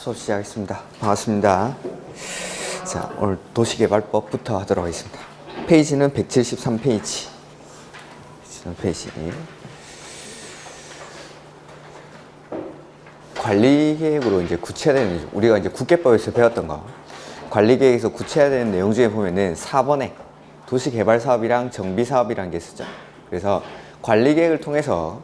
수업 시작하겠습니다. 반갑습니다. 자, 오늘 도시개발법부터 하도록 하겠습니다. 페이지는 173페이지. 관리계획으로 이제 구체화되는, 우리가 이제 국계법에서 배웠던 거, 관리계획에서 구체화되는 내용 중에 보면은 4번에 도시개발사업이랑 정비사업이라는 게 있었죠. 그래서 관리계획을 통해서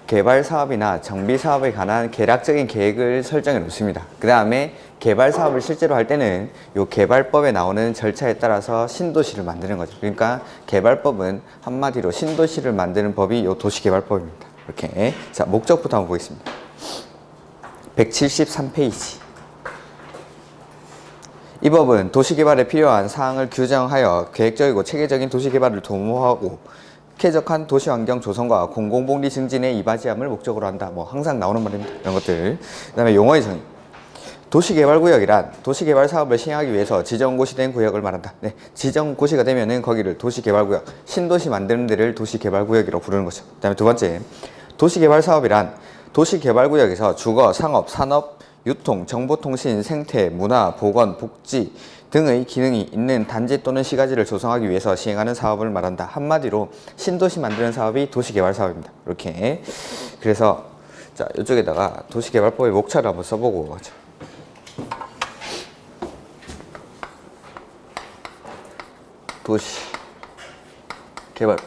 개발사업이나 정비사업에 관한 개략적인 계획을 설정해 놓습니다. 그 다음에 개발사업을 실제로 할 때는 이 개발법에 나오는 절차에 따라서 신도시를 만드는 거죠. 그러니까 개발법은 한마디로 신도시를 만드는 법이 이 도시개발법입니다. 이렇게. 자, 목적부터 한번 보겠습니다. 173페이지. 이 법은 도시개발에 필요한 사항을 규정하여 계획적이고 체계적인 도시개발을 도모하고 쾌적한 도시환경 조성과 공공복리 증진에 이바지함을 목적으로 한다. 뭐 항상 나오는 말입니다. 이런 것들. 그 다음에 용어의 정의. 도시개발구역이란 도시개발 사업을 시행하기 위해서 지정고시 된 구역을 말한다. 네, 지정고시가 되면은 거기를 도시개발구역, 신도시 만드는 데를 도시개발구역이라고 부르는 거죠. 그 다음에 두 번째, 도시개발 사업이란 도시개발구역에서 주거, 상업, 산업, 유통, 정보통신, 생태, 문화, 보건, 복지 등의 기능이 있는 단지 또는 시가지를 조성하기 위해서 시행하는 사업을 말한다. 한마디로 신도시 만드는 사업이 도시개발 사업입니다. 이렇게. 그래서 자, 이쪽에다가 도시개발법의 목차를 한번 써보고 가죠. 도시개발법.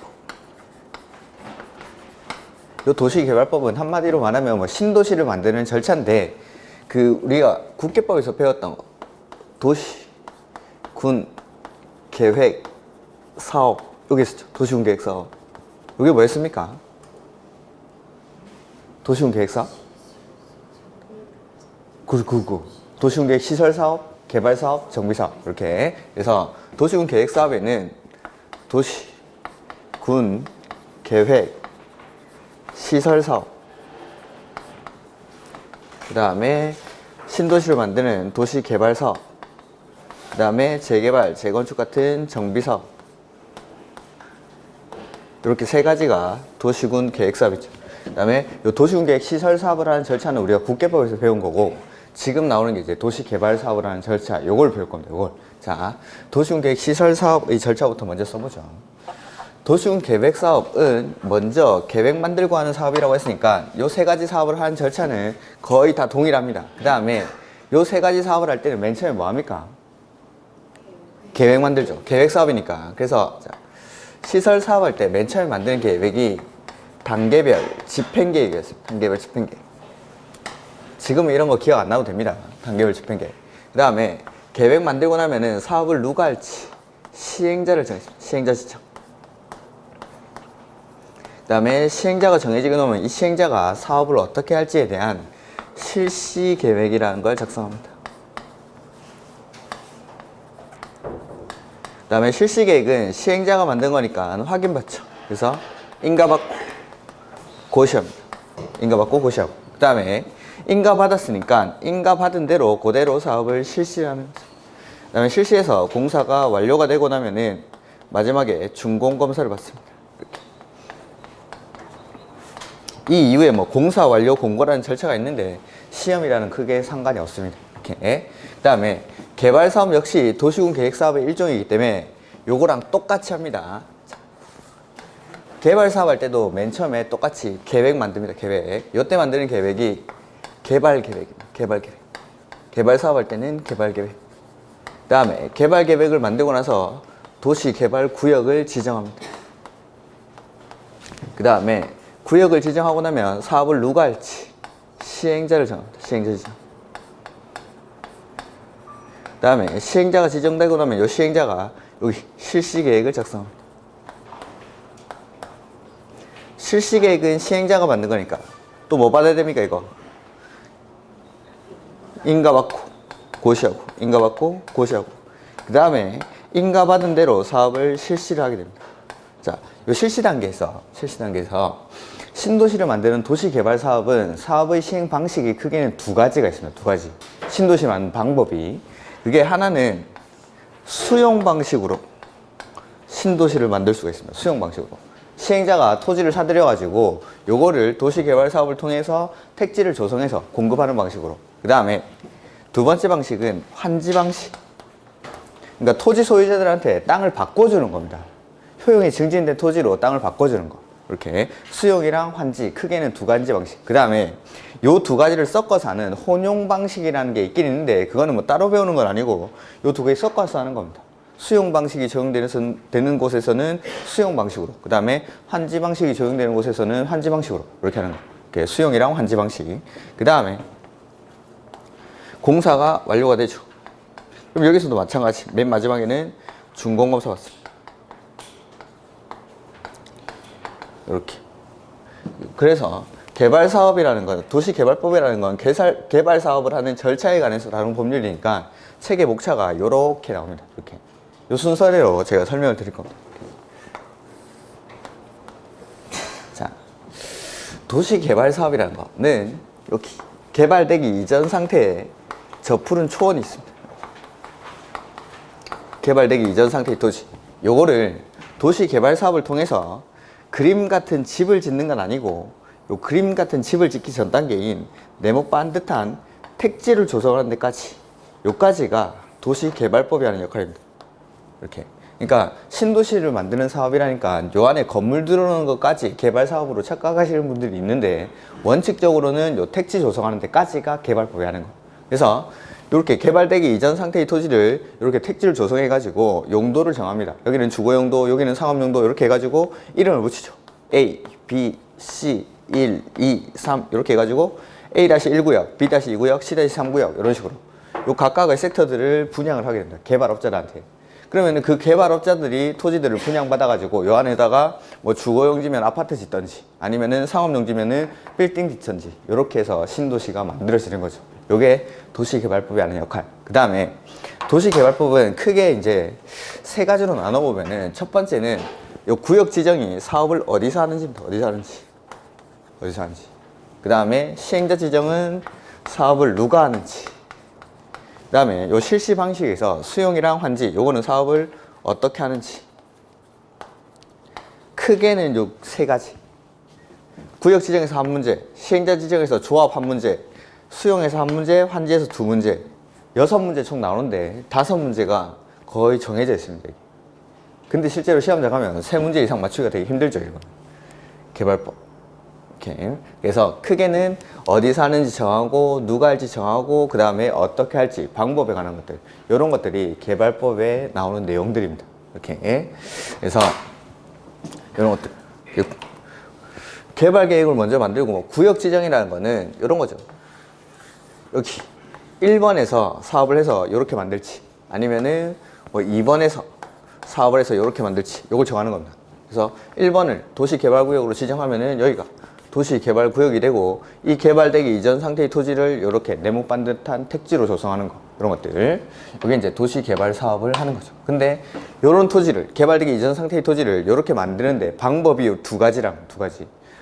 이 도시개발법은 한마디로 말하면 뭐 신도시를 만드는 절차인데, 그 우리가 국계법에서 배웠던 거, 도시, 군, 계획, 사업, 여기 있었죠. 도시군 계획 사업. 이게 뭐였습니까? 도시군 계획 사업? 도시군 계획 시설 사업, 개발 사업, 정비 사업. 이렇게. 그래서 도시군 계획 사업에는 도시, 군, 계획, 시설 사업, 그 다음에 신도시를 만드는 도시 개발 사업, 그 다음에 재개발, 재건축 같은 정비 사업, 이렇게 세 가지가 도시군 계획 사업이죠. 그 다음에 이 도시군 계획 시설 사업을 하는 절차는 우리가 국계법에서 배운 거고, 지금 나오는 게 이제 도시 개발 사업을 하는 절차, 요걸 배울 겁니다. 요걸. 자, 도시군 계획 시설 사업의 절차부터 먼저 써보죠. 도시군 계획 사업은 먼저 계획 만들고 하는 사업이라고 했으니까 요 세 가지 사업을 하는 절차는 거의 다 동일합니다. 그 다음에 요 세 가지 사업을 할 때는 맨 처음에 뭐 합니까? 계획 만들죠. 계획 사업이니까. 그래서 자, 시설 사업할 때 맨 처음에 만드는 계획이 단계별 집행계획이었습니다. 단계별 집행계획. 지금은 이런 거 기억 안 나도 됩니다. 단계별 집행계획. 그 다음에 계획 만들고 나면은 사업을 누가 할지 시행자를 정했습니다. 시행자 지정. 그 다음에 시행자가 정해지게 되면 이 시행자가 사업을 어떻게 할지에 대한 실시 계획이라는 걸 작성합니다. 그 다음에 실시 계획은 시행자가 만든 거니까 확인받죠. 그래서 인가받고 고시합니다. 인가받고 고시하고. 그 다음에 인가받았으니까 인가받은 대로 그대로 사업을 실시하는 거죠. 그 다음에 실시해서 공사가 완료가 되고 나면은 마지막에 준공검사를 받습니다. 이 이후에 뭐 공사 완료 공고라는 절차가 있는데 시험이라는 크게 상관이 없습니다. 이렇게. 그 다음에 개발 사업 역시 도시군 계획 사업의 일종이기 때문에 요거랑 똑같이 합니다. 자, 개발 사업 할 때도 맨 처음에 똑같이 계획 만듭니다. 계획. 요때 만드는 계획이 개발 계획입니다. 개발 계획. 개발 사업 할 때는 개발 계획. 그 다음에 개발 계획을 만들고 나서 도시 개발 구역을 지정합니다. 그 다음에 구역을 지정하고 나면 사업을 누가 할지 시행자를 정합니다. 시행자 지정. 그 다음에 시행자가 지정되고 나면 이 시행자가 여기 실시계획을 작성합니다. 실시계획은 시행자가 만든 거니까 또 뭐 받아야 됩니까? 이거 인가받고 고시하고, 인가받고 고시하고. 그 다음에 인가받은 대로 사업을 실시를 하게 됩니다. 자, 요 실시 단계에서 신도시를 만드는 도시개발 사업은 사업의 시행 방식이 크게는 두 가지가 있습니다. 두 가지. 신도시 만드는 방법이. 그게 하나는 수용 방식으로 신도시를 만들 수가 있습니다. 수용 방식으로. 시행자가 토지를 사들여가지고 요거를 도시개발 사업을 통해서 택지를 조성해서 공급하는 방식으로. 그 다음에 두 번째 방식은 환지 방식. 그러니까 토지 소유자들한테 땅을 바꿔주는 겁니다. 효용이 증진된 토지로 땅을 바꿔주는 거. 이렇게 수용이랑 환지, 크게는 두 가지 방식. 그 다음에 요 두 가지를 섞어서 하는 혼용 방식이라는 게 있긴 있는데, 그거는 뭐 따로 배우는 건 아니고 요 두 가지 섞어서 하는 겁니다. 수용 방식이 적용되는 곳에서는 수용 방식으로, 그 다음에 환지 방식이 적용되는 곳에서는 환지 방식으로 이렇게 하는 거. 이렇게 수용이랑 환지 방식. 그 다음에 공사가 완료가 되죠. 그럼 여기서도 마찬가지. 맨 마지막에는 준공검사 받습니다. 이렇게. 그래서 개발사업이라는 건, 도시개발법이라는 건 개발사업을 하는 절차에 관해서 다룬 법률이니까 책의 목차가 이렇게 나옵니다. 이렇게. 이 순서대로 제가 설명을 드릴 겁니다. 자, 도시개발사업이라는 거는 이렇게 개발되기 이전 상태에 저 푸른 초원이 있습니다. 개발되기 이전 상태의 토지. 요거를 도시개발사업을 통해서 그림 같은 집을 짓는 건 아니고, 요 그림 같은 집을 짓기 전 단계인 네모 반듯한 택지를 조성하는 데까지, 요까지가 도시개발법이 하는 역할입니다. 이렇게. 그러니까 신도시를 만드는 사업이라니까 요 안에 건물 들어오는 것까지 개발사업으로 착각하시는 분들이 있는데, 원칙적으로는 요 택지 조성하는 데까지가 개발법이 하는 거예요. 그래서 이렇게 개발되기 이전 상태의 토지를 이렇게 택지를 조성해 가지고 용도를 정합니다. 여기는 주거용도, 여기는 상업용도, 이렇게 해가지고 이름을 붙이죠. A, B, C, 1, 2, 3 이렇게 해가지고 A-1구역, B-2구역, C-3구역 이런 식으로 요 각각의 섹터들을 분양을 하게 됩니다. 개발업자들한테. 그러면 그 개발업자들이 토지들을 분양받아가지고 요 안에다가 뭐 주거용지면 아파트 짓던지, 아니면은 상업용지면은 빌딩 짓던지, 이렇게 해서 신도시가 만들어지는 거죠. 요게 도시개발법이 하는 역할. 그 다음에 도시개발법은 크게 이제 세 가지로 나눠보면은, 첫 번째는 요 구역 지정이 사업을 어디서 하는지입니다. 어디서 하는지. 그 다음에 시행자 지정은 사업을 누가 하는지. 그 다음에 요 실시 방식에서 수용이랑 환지, 요거는 사업을 어떻게 하는지. 크게는 요 세 가지. 구역 지정에서 한 문제, 시행자 지정에서 조합 한 문제, 수용에서 한 문제, 환지에서 두 문제, 6문제 총 나오는데 5문제가 거의 정해져 있습니다. 근데 실제로 시험장 가면 3문제 이상 맞추기가 되게 힘들죠, 이거. 개발법. 이렇게. 그래서 크게는 어디서 하는지 정하고, 누가 할지 정하고, 그 다음에 어떻게 할지, 방법에 관한 것들. 이런 것들이 개발법에 나오는 내용들입니다. 이렇게. 그래서 이런 것들. 개발 계획을 먼저 만들고, 뭐 구역 지정이라는 거는 이런 거죠. 여기 1번에서 사업을 해서 이렇게 만들지, 아니면은 뭐 2번에서 사업을 해서 이렇게 만들지, 요걸 정하는 겁니다. 그래서 1번을 도시개발구역으로 지정하면은 여기가 도시개발구역이 되고, 이 개발되기 이전 상태의 토지를 이렇게 네모 반듯한 택지로 조성하는 거, 이런 것들. 이게 이제 도시개발 사업을 하는 거죠. 근데 이런 토지를, 개발되기 이전 상태의 토지를 이렇게 만드는데 방법이 두 가지.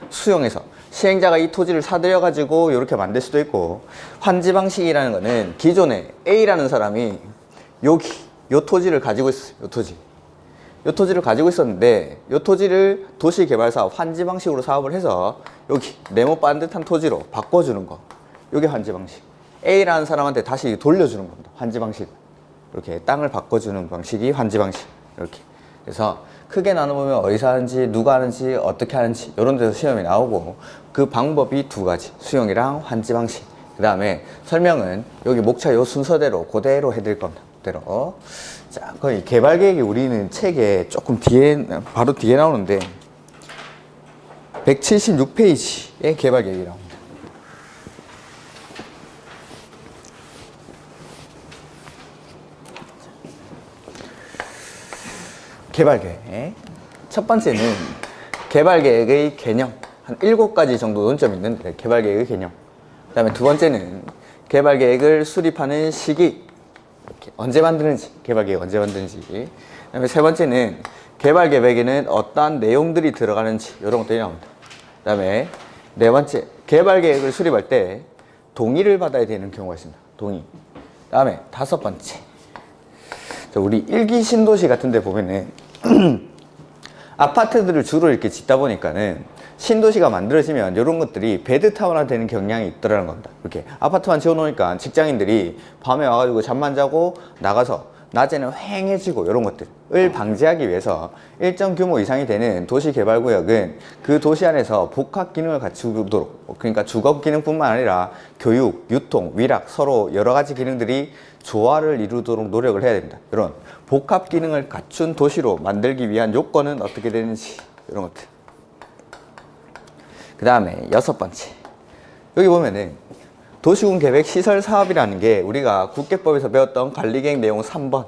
수용해서 시행자가 이 토지를 사들여 가지고 이렇게 만들 수도 있고, 환지 방식이라는 거는 기존에 A라는 사람이 여기 요 토지를 가지고 있었어요. 요 토지를 가지고 있었는데, 요 토지를 도시개발사업 환지 방식으로 사업을 해서 여기 네모 반듯한 토지로 바꿔주는 거, 요게 환지 방식. A라는 사람한테 다시 돌려주는 겁니다. 환지 방식. 이렇게 땅을 바꿔주는 방식이 환지 방식. 이렇게. 그래서 크게 나눠보면 어디서 하는지, 누가 하는지, 어떻게 하는지, 이런 데서 시험이 나오고, 그 방법이 두 가지. 수용이랑 환지 방식. 그 다음에 설명은 여기 목차 요 순서대로 그대로 해드릴 겁니다. 그대로. 자, 거의 개발 계획이 우리는 책에 조금 뒤에, 바로 뒤에 나오는데, 176페이지에 개발 계획이 나옵니다. 개발계획. 첫 번째는 개발계획의 개념. 한 7가지 정도 논점이 있는데, 개발계획의 개념. 그 다음에 두 번째는 개발계획을 수립하는 시기. 언제 만드는지, 개발계획 언제 만드는지. 그 다음에 세 번째는 개발계획에는 어떠한 내용들이 들어가는지, 이런 것들이 나옵니다. 그 다음에 네 번째, 개발계획을 수립할 때 동의를 받아야 되는 경우가 있습니다. 동의. 그 다음에 다섯 번째, 우리 일기 신도시 같은 데 보면은 아파트들을 주로 이렇게 짓다 보니까는 신도시가 만들어지면 이런 것들이 베드타운화 되는 경향이 있더라는 겁니다. 이렇게 아파트만 지어놓으니까 직장인들이 밤에 와가지고 잠만 자고 나가서 낮에는 휑해지고 이런 것들을 방지하기 위해서 일정 규모 이상이 되는 도시개발구역은 그 도시 안에서 복합 기능을 갖추도록, 그러니까 주거 기능뿐만 아니라 교육, 유통, 위락, 서로 여러 가지 기능들이 조화를 이루도록 노력을 해야 됩니다. 이런 복합 기능을 갖춘 도시로 만들기 위한 요건은 어떻게 되는지 이런 것들. 그 다음에 6번째, 여기 보면은 도시군 계획 시설 사업이라는 게 우리가 국계법에서 배웠던 관리계획 내용 3번,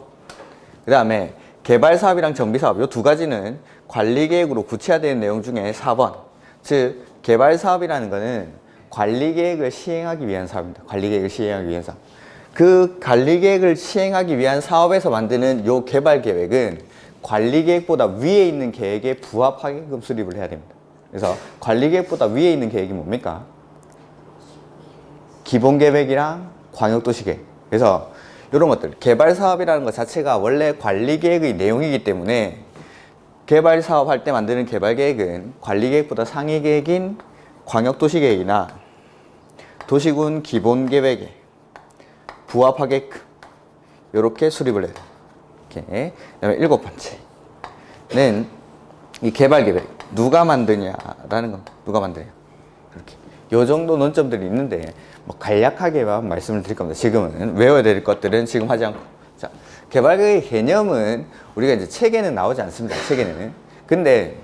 그 다음에 개발 사업이랑 정비 사업 요 두 가지는 관리계획으로 구체화되는 내용 중에 4번. 즉 개발 사업이라는 거는 관리계획을 시행하기 위한 사업입니다. 관리계획을 시행하기 위한 사업. 그 관리계획을 시행하기 위한 사업에서 만드는 요 개발계획은 관리계획보다 위에 있는 계획에 부합하게끔 수립을 해야 됩니다. 그래서 관리계획보다 위에 있는 계획이 뭡니까? 기본계획이랑 광역도시계획. 그래서 이런 것들, 개발사업이라는 것 자체가 원래 관리계획의 내용이기 때문에 개발사업 할 때 만드는 개발계획은 관리계획보다 상위계획인 광역도시계획이나 도시군 기본계획에 부합하게끔 이렇게 수립을 해요. 이렇게. 그다음에 7번째는 이 개발계획 누가 만드냐라는 겁니다. 누가 만드냐. 이렇게. 요 정도 논점들이 있는데 뭐 간략하게만 말씀을 드릴 겁니다. 지금은 외워야 될 것들은 지금 하지 않고. 자, 개발계획의 개념은 우리가 이제 책에는 나오지 않습니다. 책에는. 근데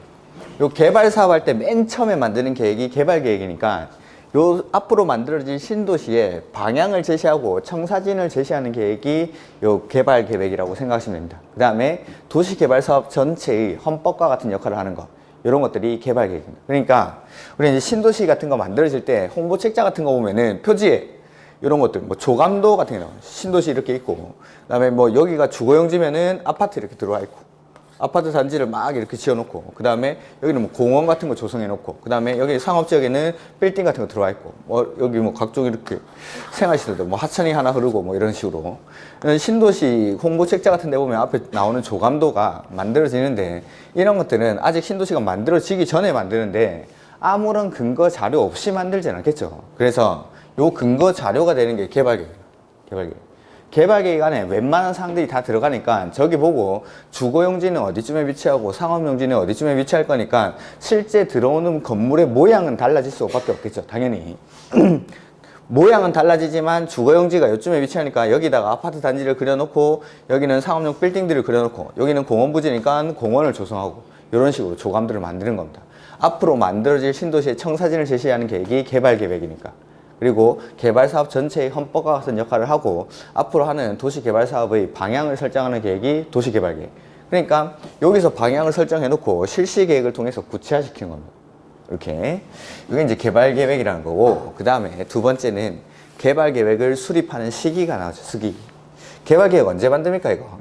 요 개발 사업 할 때 맨 처음에 만드는 계획이 개발계획이니까 요 앞으로 만들어질 신도시의 방향을 제시하고 청사진을 제시하는 계획이 요 개발계획이라고 생각하시면 됩니다. 그 다음에 도시개발사업 전체의 헌법과 같은 역할을 하는 것, 이런 것들이 개발계획입니다. 그러니까 우리 이제 신도시 같은 거 만들어질 때 홍보 책자 같은 거 보면은 표지에 이런 것들, 뭐 조감도 같은 게 나와요. 신도시 이렇게 있고, 그다음에 뭐 여기가 주거용지면은 아파트 이렇게 들어와 있고, 아파트 단지를 막 이렇게 지어놓고, 그 다음에 여기는 뭐 공원 같은 거 조성해놓고, 그 다음에 여기 상업지역에는 빌딩 같은 거 들어와 있고, 뭐 여기 뭐 각종 이렇게 생활시설들, 뭐 하천이 하나 흐르고 뭐 이런 식으로. 신도시 홍보 책자 같은 데 보면 앞에 나오는 조감도가 만들어지는데, 이런 것들은 아직 신도시가 만들어지기 전에 만드는데 아무런 근거 자료 없이 만들진 않겠죠. 그래서 요 근거 자료가 되는 게 개발계획. 개발계획 안에 웬만한 사항들이 다 들어가니까 저기 보고 주거용지는 어디쯤에 위치하고 상업용지는 어디쯤에 위치할 거니까 실제 들어오는 건물의 모양은 달라질 수밖에 없겠죠. 당연히. 모양은 달라지지만 주거용지가 요쯤에 위치하니까 여기다가 아파트 단지를 그려놓고 여기는 상업용 빌딩들을 그려놓고 여기는 공원 부지니까 공원을 조성하고 이런 식으로 조감들을 만드는 겁니다. 앞으로 만들어질 신도시의 청사진을 제시하는 계획이 개발계획이니까. 그리고 개발사업 전체의 헌법과 같은 역할을 하고 앞으로 하는 도시개발사업의 방향을 설정하는 계획이 도시개발계획. 그러니까 여기서 방향을 설정해 놓고 실시계획을 통해서 구체화시키는 겁니다. 이렇게. 이게 이제 개발계획이라는 거고, 그 다음에 두 번째는 개발계획을 수립하는 시기가 나오죠. 시기. 개발계획 언제 만듭니까 이거?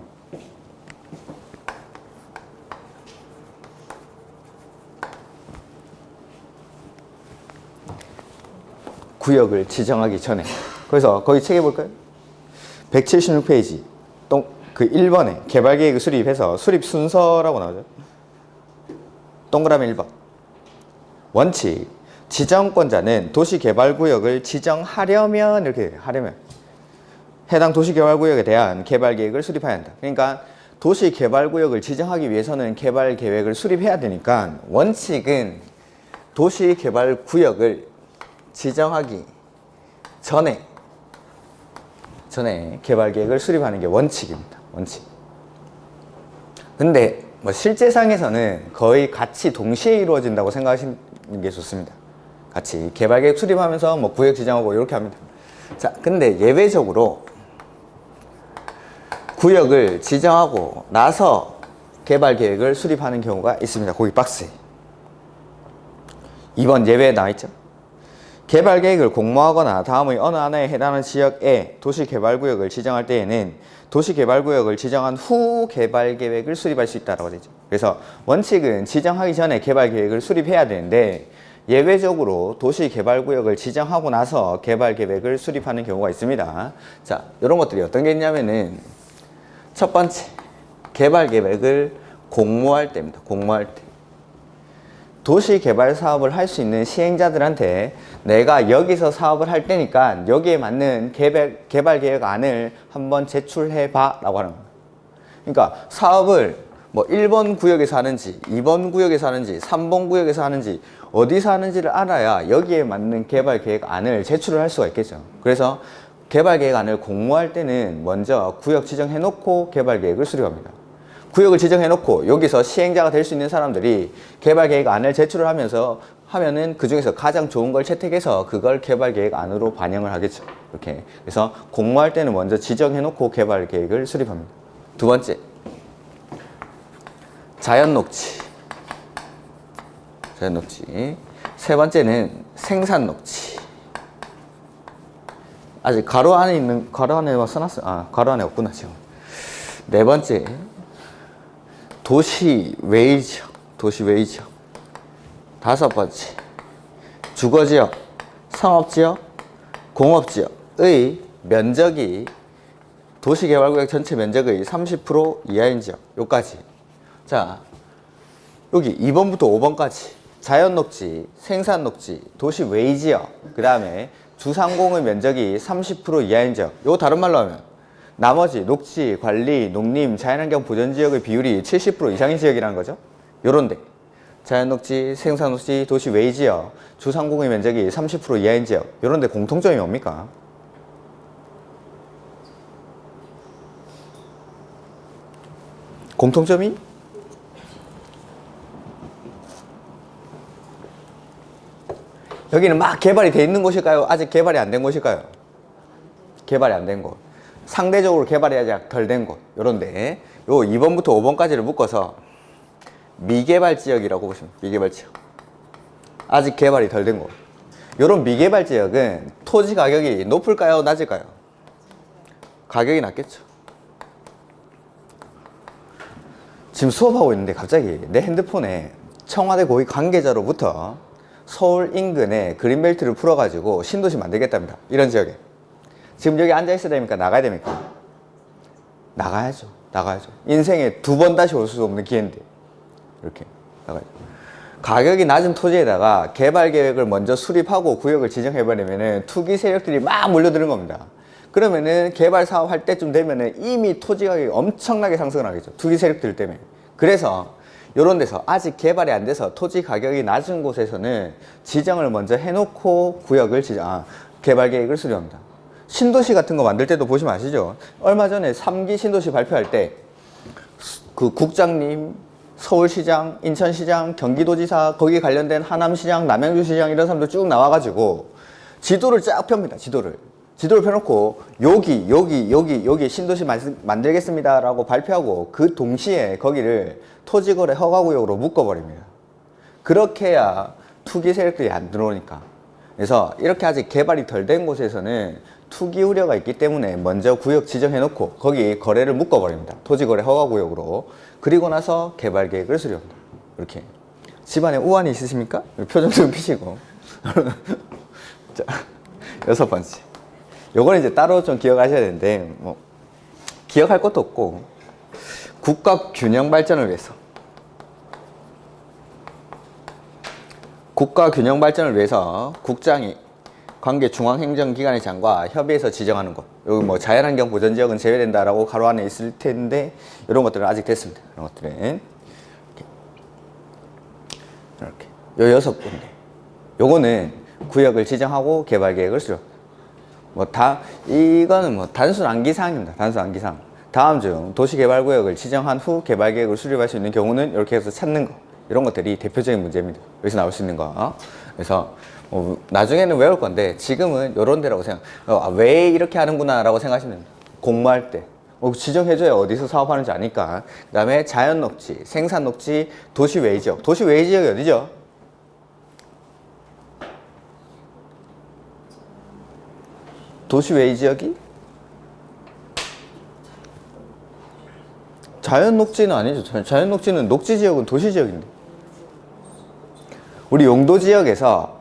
구역을 지정하기 전에. 그래서 거기 책에 볼까요? 176페이지 그 1번에 개발계획을 수립해서 수립 순서라고 나오죠. 동그라미 1번. 원칙. 지정권자는 도시개발구역을 지정하려면, 이렇게 하려면 해당 도시개발구역에 대한 개발계획을 수립해야 한다. 그러니까 도시개발구역을 지정하기 위해서는 개발계획을 수립해야 되니까 원칙은 도시개발구역을 지정하기 전에 개발계획을 수립하는 게 원칙입니다. 원칙. 근데 뭐 실제상에서는 거의 같이 동시에 이루어진다고 생각하시는 게 좋습니다. 같이 개발계획 수립하면서 뭐 구역 지정하고 이렇게 합니다. 자, 근데 예외적으로 구역을 지정하고 나서 개발계획을 수립하는 경우가 있습니다. 거기 박스에 2번 예외에 나와있죠. 개발계획을 공모하거나 다음의 어느 하나에 해당하는 지역에 도시개발구역을 지정할 때에는 도시개발구역을 지정한 후 개발계획을 수립할 수 있다고 되죠. 그래서 원칙은 지정하기 전에 개발계획을 수립해야 되는데 예외적으로 도시개발구역을 지정하고 나서 개발계획을 수립하는 경우가 있습니다. 자, 이런 것들이 어떤 게 있냐면은 첫 번째, 개발계획을 공모할 때입니다. 공모할 때. 도시 개발 사업을 할 수 있는 시행자들한테 내가 여기서 사업을 할 때니까 여기에 맞는 개발 계획안을 한번 제출해 봐 라고 하는 거예요. 그러니까 사업을 뭐 1번 구역에서 하는지 2번 구역에서 하는지 3번 구역에서 하는지 어디서 하는지를 알아야 여기에 맞는 개발 계획안을 제출을 할 수가 있겠죠. 그래서 개발 계획안을 공모할 때는 먼저 구역 지정해 놓고 개발 계획을 수립합니다. 구역을 지정해 놓고 여기서 시행자가 될 수 있는 사람들이 개발 계획안을 제출을 하면은 그 중에서 가장 좋은 걸 채택해서 그걸 개발 계획안으로 반영을 하겠죠. 이렇게. 그래서 공모할 때는 먼저 지정해 놓고 개발 계획을 수립합니다. 두 번째, 자연 녹지. 세 번째는 생산 녹지. 아직 가로 안에 써놨어요. 가로 안에 없구나 지금. 네 번째, 도시 외의 지역. 다섯 번째, 주거지역, 상업지역, 공업지역의 면적이 도시개발구역 전체 면적의 30% 이하인 지역. 요까지. 자, 여기 2번부터 5번까지 자연녹지, 생산녹지, 도시 외의 지역, 그 다음에 주상공의 면적이 30% 이하인 지역. 요거 다른 말로 하면 나머지 녹지, 관리, 농림, 자연환경 보전지역의 비율이 70% 이상인 지역이라는 거죠. 요런데 자연녹지, 생산녹지, 도시 외의 지역, 주상공의 면적이 30% 이하인 지역. 요런데 공통점이 뭡니까? 공통점이? 여기는 막 개발이 돼 있는 곳일까요? 아직 개발이 안 된 곳일까요? 개발이 안 된 곳. 상대적으로 개발이 아직 덜 된 곳. 요런데 요 2번부터 5번까지를 묶어서 미개발 지역이라고 보시면 미개발 지역. 아직 개발이 덜 된 곳. 요런 미개발 지역은 토지 가격이 높을까요? 낮을까요? 가격이 낮겠죠. 지금 수업하고 있는데 갑자기 내 핸드폰에 청와대 고위 관계자로부터 서울 인근에 그린벨트를 풀어가지고 신도시 만들겠답니다. 이런 지역에. 지금 여기 앉아있어야 됩니까? 나가야 됩니까? 나가야죠. 인생에 두 번 다시 올 수 없는 기회인데. 이렇게 나가야죠. 가격이 낮은 토지에다가 개발 계획을 먼저 수립하고 구역을 지정해버리면은 투기 세력들이 막 몰려드는 겁니다. 그러면은 개발 사업 할 때쯤 되면은 이미 토지 가격이 엄청나게 상승을 하겠죠. 투기 세력들 때문에. 그래서 이런 데서 아직 개발이 안 돼서 토지 가격이 낮은 곳에서는 지정을 먼저 해놓고 구역을 개발 계획을 수립합니다. 신도시 같은 거 만들 때도 보시면 아시죠? 얼마 전에 3기 신도시 발표할 때 그 국장님, 서울시장, 인천시장, 경기도지사, 거기 관련된 하남시장, 남양주시장 이런 사람들 쭉 나와가지고 지도를 쫙 펴니다. 지도를 펴놓고 여기 신도시 만들겠습니다 라고 발표하고 그 동시에 거기를 토지거래 허가구역으로 묶어버립니다. 그렇게 해야 투기 세력들이 안 들어오니까. 그래서 이렇게 아직 개발이 덜 된 곳에서는 투기 우려가 있기 때문에 먼저 구역 지정해놓고 거기 거래를 묶어버립니다. 토지거래 허가구역으로. 그리고 나서 개발 계획을 수립합니다. 이렇게. 집안에 우환이 있으십니까? 표정 좀 피시고. 자, 6번째. 요거는 이제 따로 좀 기억하셔야 되는데, 뭐, 기억할 것도 없고, 국가 균형 발전을 위해서. 국가 균형 발전을 위해서 국장이 관계 중앙행정기관의 장과 협의해서 지정하는 것. 여기 뭐 자연환경 보전지역은 제외된다라고 가로 안에 있을 텐데, 이런 것들은 아직 됐습니다. 이런 것들은. 이렇게. 요 6군데. 요거는 구역을 지정하고 개발 계획을 수립. 이거는 뭐 단순 암기사항입니다. 단순 암기사항. 다음 중 도시개발구역을 지정한 후 개발 계획을 수립할 수 있는 경우는 이렇게 해서 찾는 거. 이런 것들이 대표적인 문제입니다. 여기서 나올 수 있는 거. 그래서 나중에는 외울 건데 지금은 이런 데라고 왜 이렇게 하는구나 라고 생각하시면 됩니다. 공모할 때. 지정해줘야 어디서 사업하는지 아니까. 그 다음에 자연녹지, 생산녹지, 도시 외의 지역. 도시 외의 지역이 어디죠? 도시 외의 지역이? 자연녹지는 아니죠. 자연녹지는 녹지지역은 도시지역인데. 우리 용도지역에서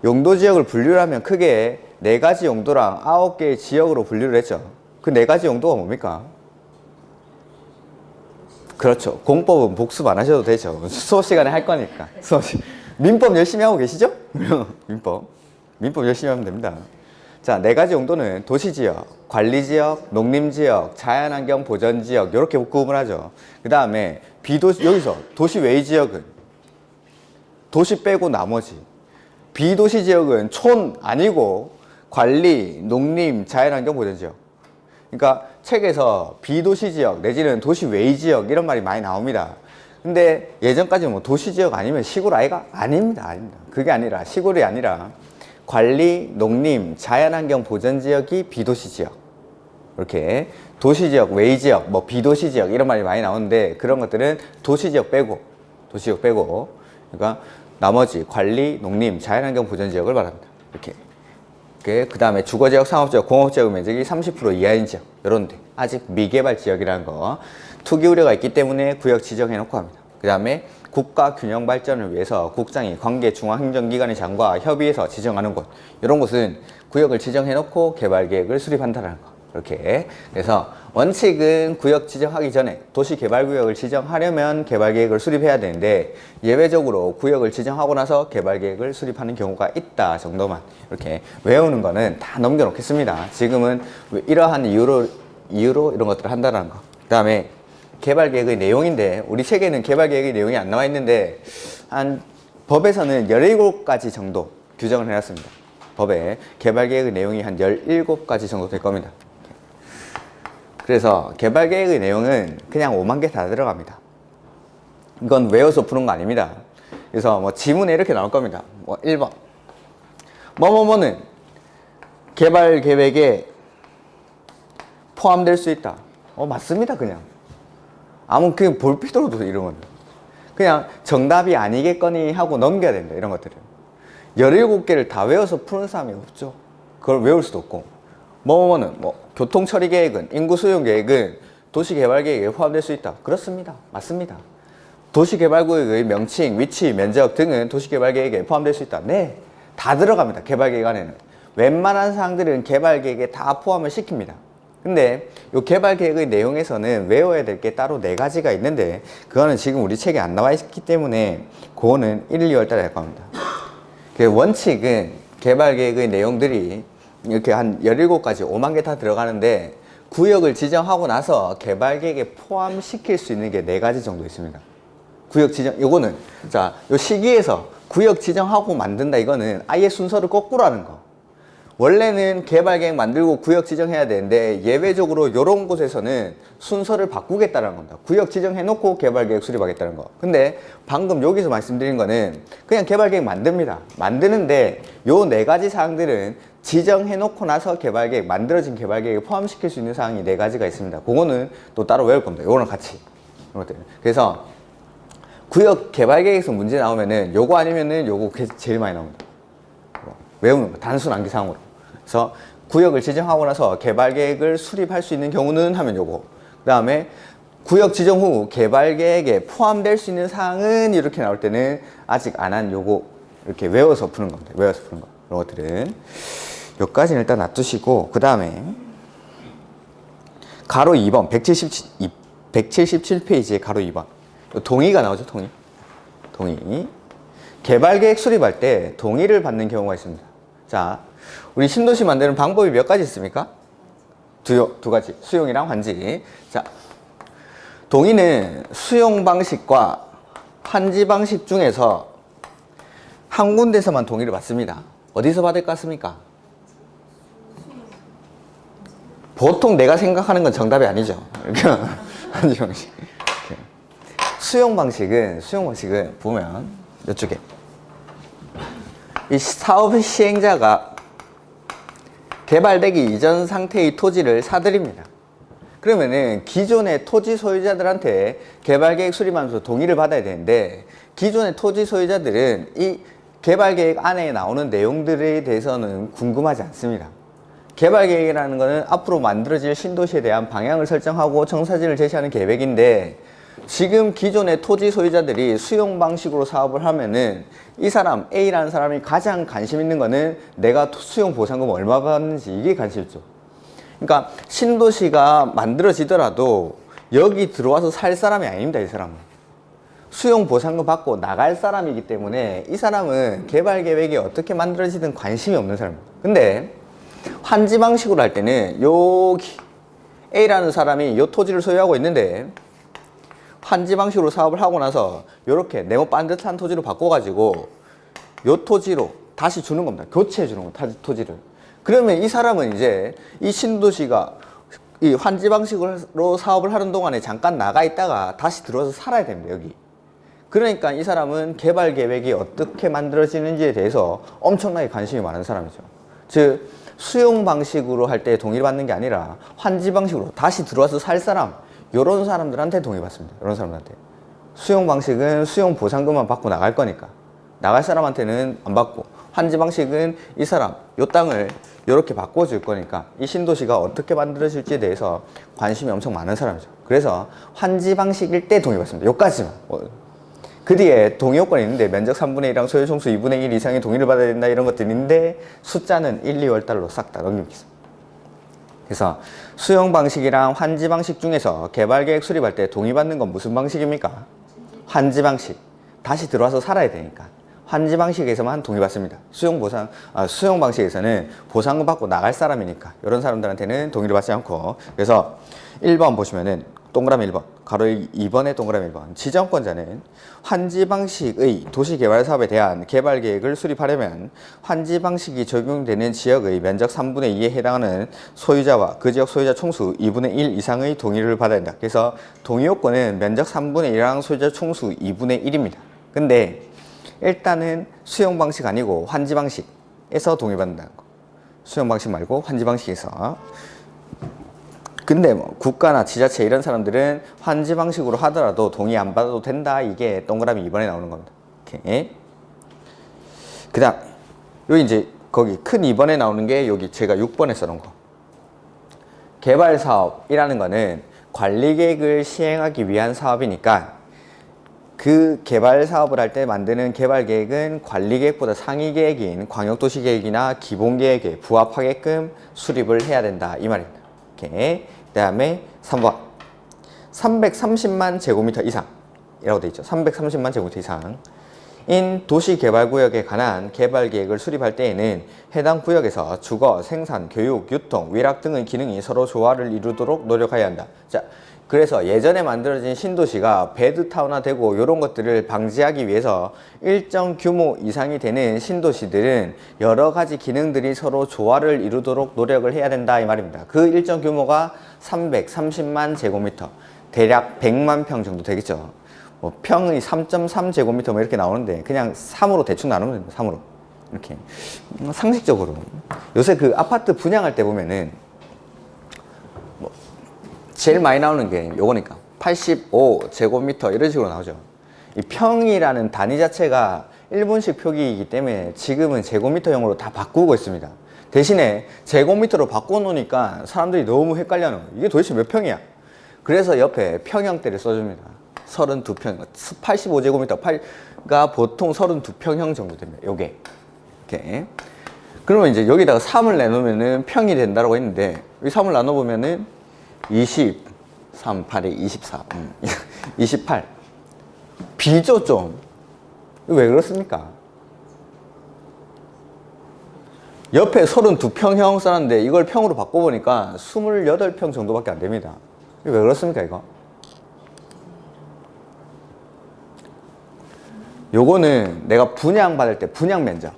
용도지역을 분류를 하면 크게 4가지 용도랑 9개의 지역으로 분류를 했죠. 그 4가지 용도가 뭡니까? 그렇죠. 공법은 복습 안 하셔도 되죠. 수업 시간에 할 거니까. 민법 열심히 하고 계시죠? 민법 열심히 하면 됩니다. 자, 네 가지 용도는 도시지역, 관리지역, 농림지역, 자연환경 보전지역 이렇게 구분을 하죠. 그 다음에 비도시, 여기서 도시 외의 지역은 도시 빼고 나머지, 비도시 지역은 촌 아니고 관리, 농림, 자연환경 보전지역. 그러니까 책에서 비도시 지역 내지는 도시 외의 지역 이런 말이 많이 나옵니다. 근데 예전까지는 뭐 도시 지역 아니면 시골 아이가? 아닙니다. 그게 아니라, 시골이 아니라 관리, 농림, 자연환경 보전지역이 비도시 지역. 이렇게 도시지역, 외의지역, 뭐 비도시지역 이런 말이 많이 나오는데 그런 것들은 도시지역 빼고 그러니까 나머지 관리, 농림, 자연환경 보전지역을 말합니다. 이렇게 그 다음에 주거지역, 상업지역, 공업지역 면적이 30% 이하인 지역 이런 데 아직 미개발 지역이라는 거 투기 우려가 있기 때문에 구역 지정해 놓고 합니다. 그 다음에 국가 균형 발전을 위해서 국장이 관계 중앙행정기관의 장과 협의해서 지정하는 곳 이런 곳은 구역을 지정해 놓고 개발 계획을 수립한다는 거. 이렇게 그래서 원칙은 구역 지정하기 전에 도시개발구역을 지정하려면 개발계획을 수립해야 되는데 예외적으로 구역을 지정하고 나서 개발계획을 수립하는 경우가 있다 정도만 이렇게 외우는 거는 다 넘겨놓겠습니다. 지금은 이러한 이유로 이런 것들을 한다는 거. 그 다음에 개발계획의 내용인데 우리 책에는 개발계획의 내용이 안 나와 있는데 한 법에서는 17가지 정도 규정을 해놨습니다. 법에 개발계획의 내용이 한 17가지 정도 될 겁니다. 그래서 개발계획의 내용은 그냥 5만 개 다 들어갑니다. 이건 외워서 푸는 거 아닙니다. 그래서 뭐 지문에 이렇게 나올 겁니다. 뭐 1번 뭐뭐뭐는 개발계획에 포함될 수 있다. 맞습니다. 그냥 아무 그냥 볼 필요도 이런 건 그냥 정답이 아니겠거니 하고 넘겨야 된다. 이런 것들은 17개를 다 외워서 푸는 사람이 없죠. 그걸 외울 수도 없고 뭐뭐는 뭐 교통처리계획은 인구수용계획은 도시개발계획에 포함될 수 있다. 그렇습니다. 맞습니다. 도시개발구역의 명칭, 위치, 면적 등은 도시개발계획에 포함될 수 있다. 네, 다 들어갑니다. 개발계획 안에는 웬만한 사항들은 개발계획에 다 포함을 시킵니다. 근데 이 개발계획의 내용에서는 외워야 될 게 따로 4가지가 있는데 그거는 지금 우리 책에 안 나와 있기 때문에 그거는 1, 2월 달에 할 겁니다. 그 원칙은 개발계획의 내용들이 이렇게 한 17가지 5만 개 다 들어가는데 구역을 지정하고 나서 개발계획에 포함시킬 수 있는 게 4가지 정도 있습니다. 구역 지정, 요거는 자, 요 시기에서 구역 지정하고 만든다 이거는 아예 순서를 거꾸로 하는 거. 원래는 개발계획 만들고 구역 지정해야 되는데 예외적으로 이런 곳에서는 순서를 바꾸겠다는 겁니다. 구역 지정해놓고 개발계획 수립하겠다는 거. 근데 방금 여기서 말씀드린 거는 그냥 개발계획 만듭니다. 만드는데 요 4가지 사항들은 지정해놓고 나서 개발계획, 만들어진 개발계획에 포함시킬 수 있는 사항이 4가지가 있습니다. 그거는 또 따로 외울 겁니다. 요거랑 같이. 그래서 구역 개발계획에서 문제 나오면은 요거 아니면은 요거 제일 많이 나옵니다. 외우는 거, 단순 암기사항으로. 그래서 구역을 지정하고 나서 개발계획을 수립할 수 있는 경우는 하면 요거. 그 다음에 구역 지정 후 개발계획에 포함될 수 있는 사항은 이렇게 나올 때는 아직 안 한 요거 이렇게 외워서 푸는 겁니다. 외워서 푸는 거. 이런 것들은 여기까지는 일단 놔두시고 그 다음에 가로 2번 177페이지에 가로 2번 동의가 나오죠. 동의 개발계획 수립할 때 동의를 받는 경우가 있습니다. 자, 우리 신도시 만드는 방법이 몇 가지 있습니까? 두 가지. 수용이랑 환지. 자, 동의는 수용 방식과 환지 방식 중에서 한 군데서만 동의를 받습니다. 어디서 받을 것 같습니까? 보통 내가 생각하는 건 정답이 아니죠. 환지 방식. 수용 방식은 보면 이쪽에 이 사업 시행자가 개발되기 이전 상태의 토지를 사들입니다. 그러면은 기존의 토지 소유자들한테 개발계획 수립하면서 동의를 받아야 되는데 기존의 토지 소유자들은 이 개발계획 안에 나오는 내용들에 대해서는 궁금하지 않습니다. 개발계획이라는 것은 앞으로 만들어질 신도시에 대한 방향을 설정하고 청사진을 제시하는 계획인데 지금 기존의 토지 소유자들이 수용 방식으로 사업을 하면은 이 사람 A라는 사람이 가장 관심 있는 거는 내가 수용 보상금 얼마 받는지 이게 관심 있죠. 그러니까 신도시가 만들어지더라도 여기 들어와서 살 사람이 아닙니다. 이 사람은 수용 보상금 받고 나갈 사람이기 때문에 이 사람은 개발 계획이 어떻게 만들어지든 관심이 없는 사람이에요. 근데 환지 방식으로 할 때는 여기 A라는 사람이 이 토지를 소유하고 있는데 환지 방식으로 사업을 하고 나서 이렇게 네모 반듯한 토지로 바꿔가지고 이 토지로 다시 주는 겁니다. 교체해 주는 겁니다. 토지를. 그러면 이 사람은 이제 이 신도시가 이 환지 방식으로 사업을 하는 동안에 잠깐 나가 있다가 다시 들어와서 살아야 됩니다. 여기. 그러니까 이 사람은 개발 계획이 어떻게 만들어지는지에 대해서 엄청나게 관심이 많은 사람이죠. 즉 수용 방식으로 할 때 동의를 받는 게 아니라 환지 방식으로 다시 들어와서 살 사람, 이런 사람들한테 동의 받습니다. 이런 사람들한테. 수용 방식은 수용 보상금만 받고 나갈 거니까 나갈 사람한테는 안 받고, 환지 방식은 이 사람 요 땅을 이렇게 바꿔줄 거니까 이 신도시가 어떻게 만들어질지에 대해서 관심이 엄청 많은 사람이죠. 그래서 환지 방식일 때 동의 받습니다. 요까지만. 그 뒤에 동의 요건이 있는데 면적 3분의 1이랑 소유 총수 2분의 1 이상의 동의를 받아야 된다 이런 것들이 있는데 숫자는 1, 2월 달로 싹 다 넘기겠습니다. 그래서 수용 방식이랑 환지 방식 중에서 개발 계획 수립할 때 동의받는 건 무슨 방식입니까? 환지 방식. 다시 들어와서 살아야 되니까 환지 방식에서만 동의받습니다. 수용 방식에서는 보상금 받고 나갈 사람이니까 이런 사람들한테는 동의를 받지 않고, 그래서 1번 보시면은 동그라미 1번, 가로 2번에 동그라미 1번. 지정권자는 환지 방식의 도시개발 사업에 대한 개발 계획을 수립하려면 환지 방식이 적용되는 지역의 면적 3분의 2에 해당하는 소유자와 그 지역 소유자 총수 2분의 1 이상의 동의를 받아야 된다. 그래서 동의 요건은 면적 3분의 1이랑 소유자 총수 2분의 1입니다. 근데 일단은 수용 방식 아니고 환지 방식에서 동의받는다는 거. 수용 방식 말고 환지 방식에서. 근데 뭐 국가나 지자체 이런 사람들은 환지 방식으로 하더라도 동의 안 받아도 된다. 이게 동그라미 2번에 나오는 겁니다. 오케이. 그 다음 여기 이제 거기 큰 2번에 나오는 게 여기 제가 6번에 써놓은 거. 개발 사업이라는 거는 관리 계획을 시행하기 위한 사업이니까 그 개발 사업을 할 때 만드는 개발 계획은 관리 계획보다 상위 계획인 광역도시 계획이나 기본 계획에 부합하게끔 수립을 해야 된다. 이 말입니다. 오케이. 그 다음에 3번 330만 제곱미터 이상이라고 되어 있죠. 330만 제곱미터 이상인 도시개발구역에 관한 개발계획을 수립할 때에는 해당 구역에서 주거, 생산, 교육, 유통, 위락 등의 기능이 서로 조화를 이루도록 노력해야 한다. 자, 그래서 예전에 만들어진 신도시가 배드타운화 되고 이런 것들을 방지하기 위해서 일정 규모 이상이 되는 신도시들은 여러 가지 기능들이 서로 조화를 이루도록 노력을 해야 된다 이 말입니다. 그 일정 규모가 330만 제곱미터, 대략 100만 평 정도 되겠죠. 뭐 평이 3.3 제곱미터 뭐 이렇게 나오는데 그냥 3으로 대충 나누면 됩니다. 3으로 이렇게 상식적으로 요새 그 아파트 분양할 때 보면은 제일 많이 나오는 게 요거니까 85 제곱미터 이런 식으로 나오죠. 이 평이라는 단위 자체가 일본식 표기이기 때문에 지금은 제곱미터형으로 다 바꾸고 있습니다. 대신에 제곱미터로 바꿔놓으니까 사람들이 너무 헷갈려하는 거예요. 이게 도대체 몇 평이야? 그래서 옆에 평형대를 써줍니다. 32평, 85제곱미터가 보통 32평형 정도 됩니다. 요게. 이렇게. 그러면 이제 여기다가 3을 내놓으면은 평이 된다고 했는데, 이 3을 나눠보면은 23, 8에 24, 28. 비죠, 좀. 왜 그렇습니까? 옆에 32평형 써놨는데 이걸 평으로 바꿔보니까 28평 정도밖에 안 됩니다. 왜 그렇습니까, 이거? 요거는 내가 분양받을 때 분양 면적.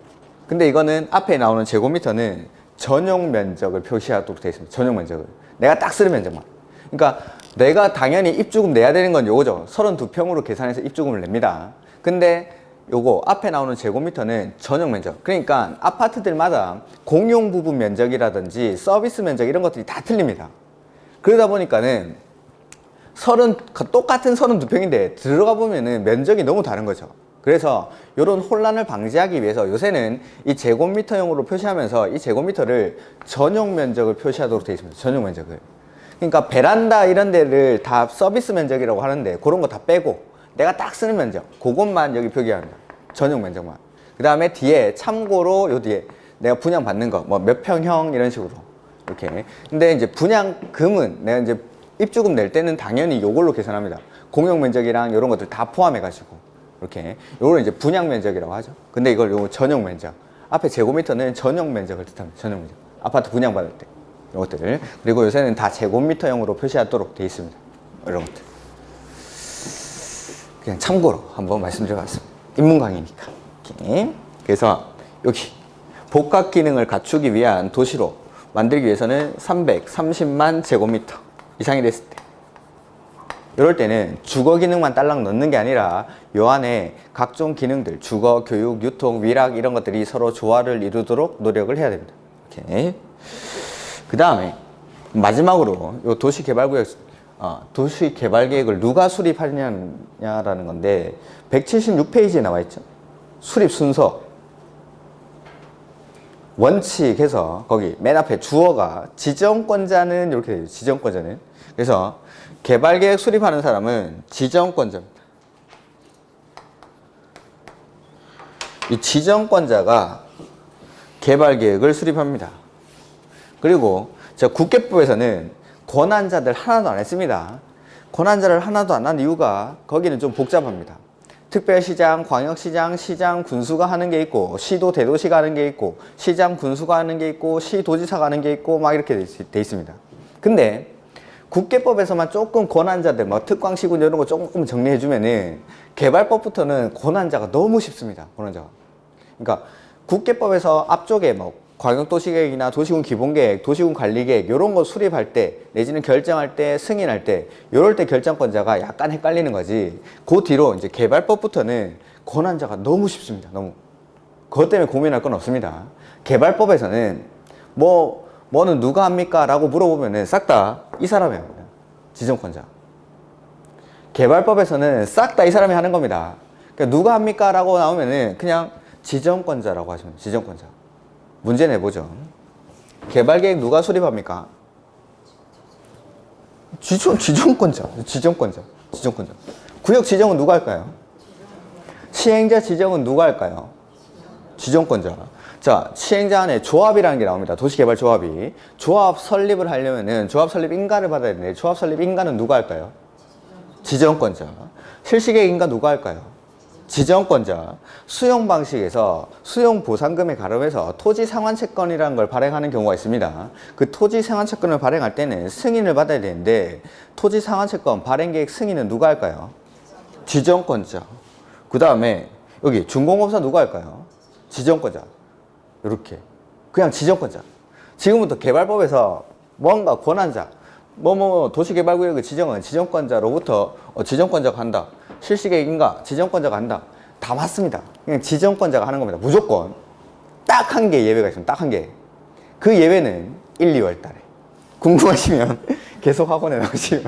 근데 이거는 앞에 나오는 제곱미터는 전용 면적을 표시하도록 되어 있습니다. 전용 면적을. 내가 딱 쓰는 면적만. 그러니까 내가 당연히 입주금 내야 되는 건 요거죠. 32평으로 계산해서 입주금을 냅니다. 근데 요거 앞에 나오는 제곱미터는 전용 면적. 그러니까 아파트들마다 공용 부분 면적이라든지 서비스 면적 이런 것들이 다 틀립니다. 그러다 보니까는 똑같은 32평인데 들어가 보면은 면적이 너무 다른 거죠. 그래서 이런 혼란을 방지하기 위해서 요새는 이 제곱미터형으로 표시하면서 이 제곱미터를 전용 면적을 표시하도록 되어 있습니다. 전용 면적을. 그러니까 베란다 이런 데를 다 서비스 면적이라고 하는데 그런 거 다 빼고 내가 딱 쓰는 면적 그것만 여기 표기합니다. 전용 면적만. 그 다음에 뒤에 참고로 요 뒤에 내가 분양 받는 거 뭐 몇 평형 이런 식으로 이렇게. 근데 이제 분양금은 내가 이제 입주금 낼 때는 당연히 이걸로 계산합니다. 공용 면적이랑 이런 것들 다 포함해가지고 이렇게 요거는 이제 분양 면적이라고 하죠. 근데 이걸 요 전용 면적 앞에 제곱미터는 전용 면적을 뜻합니다. 전용 면적 아파트 분양받을 때 이런 것들 그리고 요새는 다 제곱미터형으로 표시하도록 되어 있습니다. 이런 것들 그냥 참고로 한번 말씀드려봤습니다. 인문 강의니까. 오케이. 그래서 여기 복합 기능을 갖추기 위한 도시로 만들기 위해서는 330만 제곱미터 이상이 됐을 때 이럴 때는 주거 기능만 딸랑 넣는 게 아니라 요 안에 각종 기능들 주거, 교육, 유통, 위락 이런 것들이 서로 조화를 이루도록 노력을 해야 됩니다. 오케이. 그 다음에 마지막으로 요 도시개발구역 도시개발계획을 누가 수립하느냐라는 건데 176페이지에 나와 있죠. 수립 순서 원칙에서 거기 맨 앞에 주어가 지정권자는 이렇게 돼요. 지정권자는. 그래서 개발계획 수립하는 사람은 지정권자입니다. 이 지정권자가 개발계획을 수립합니다. 그리고 국계법에서는 권한자들 하나도 안 했습니다. 권한자를 하나도 안 한 이유가 거기는 좀 복잡합니다. 특별시장, 광역시장, 시장, 군수가 하는 게 있고 시도 대도시가 하는 게 있고 시장, 군수가 하는 게 있고 시도지사가 하는 게 있고 막 이렇게 돼 있습니다. 근데 국계법에서만 조금 권한자들 뭐 특광시군 이런 거 조금 정리해 주면은 개발법부터는 권한자가 너무 쉽습니다. 권한자가. 그러니까 국계법에서 앞쪽에 뭐 광역도시계획이나 도시군 기본계획, 도시군 관리계획 이런 거 수립할 때 내지는 결정할 때 승인할 때 이럴 때 결정권자가 약간 헷갈리는 거지. 그 뒤로 이제 개발법부터는 권한자가 너무 쉽습니다. 너무. 그것 때문에 고민할 건 없습니다. 개발법에서는 뭐는 누가 합니까? 라고 물어보면은 싹 다 이 사람이 합니다. 지정권자. 개발법에서는 싹 다 이 사람이 하는 겁니다. 그러니까 누가 합니까? 라고 나오면은 그냥 지정권자라고 하시면 돼요. 지정권자. 문제 내보죠. 개발계획 누가 수립합니까? 지정권자. 구역 지정은 누가 할까요? 시행자 지정은 누가 할까요? 지정권자. 자, 시행자 안에 조합이라는 게 나옵니다. 도시개발조합이. 조합 설립을 하려면은 조합 설립 인가를 받아야 되는데 조합 설립 인가는 누가 할까요? 지정권자. 실시계획 인가 누가 할까요? 지정권자. 수용 방식에서 수용 보상금에 가름해서 토지 상환채권이라는 걸 발행하는 경우가 있습니다. 그 토지 상환채권을 발행할 때는 승인을 받아야 되는데 토지 상환채권 발행계획 승인은 누가 할까요? 지정권자. 그 다음에 여기 준공업사 누가 할까요? 지정권자. 이렇게 그냥 지정권자. 지금부터 개발법에서 뭔가 권한자 도시개발구역의 지정은 지정권자로부터 지정권자가 한다. 실시계획인가 지정권자가 한다. 다 맞습니다. 그냥 지정권자가 하는 겁니다. 무조건. 딱 한 개 예외가 있습니다. 딱 한 개. 그 예외는 1, 2월 달에. 궁금하시면 계속 학원에 나오시면.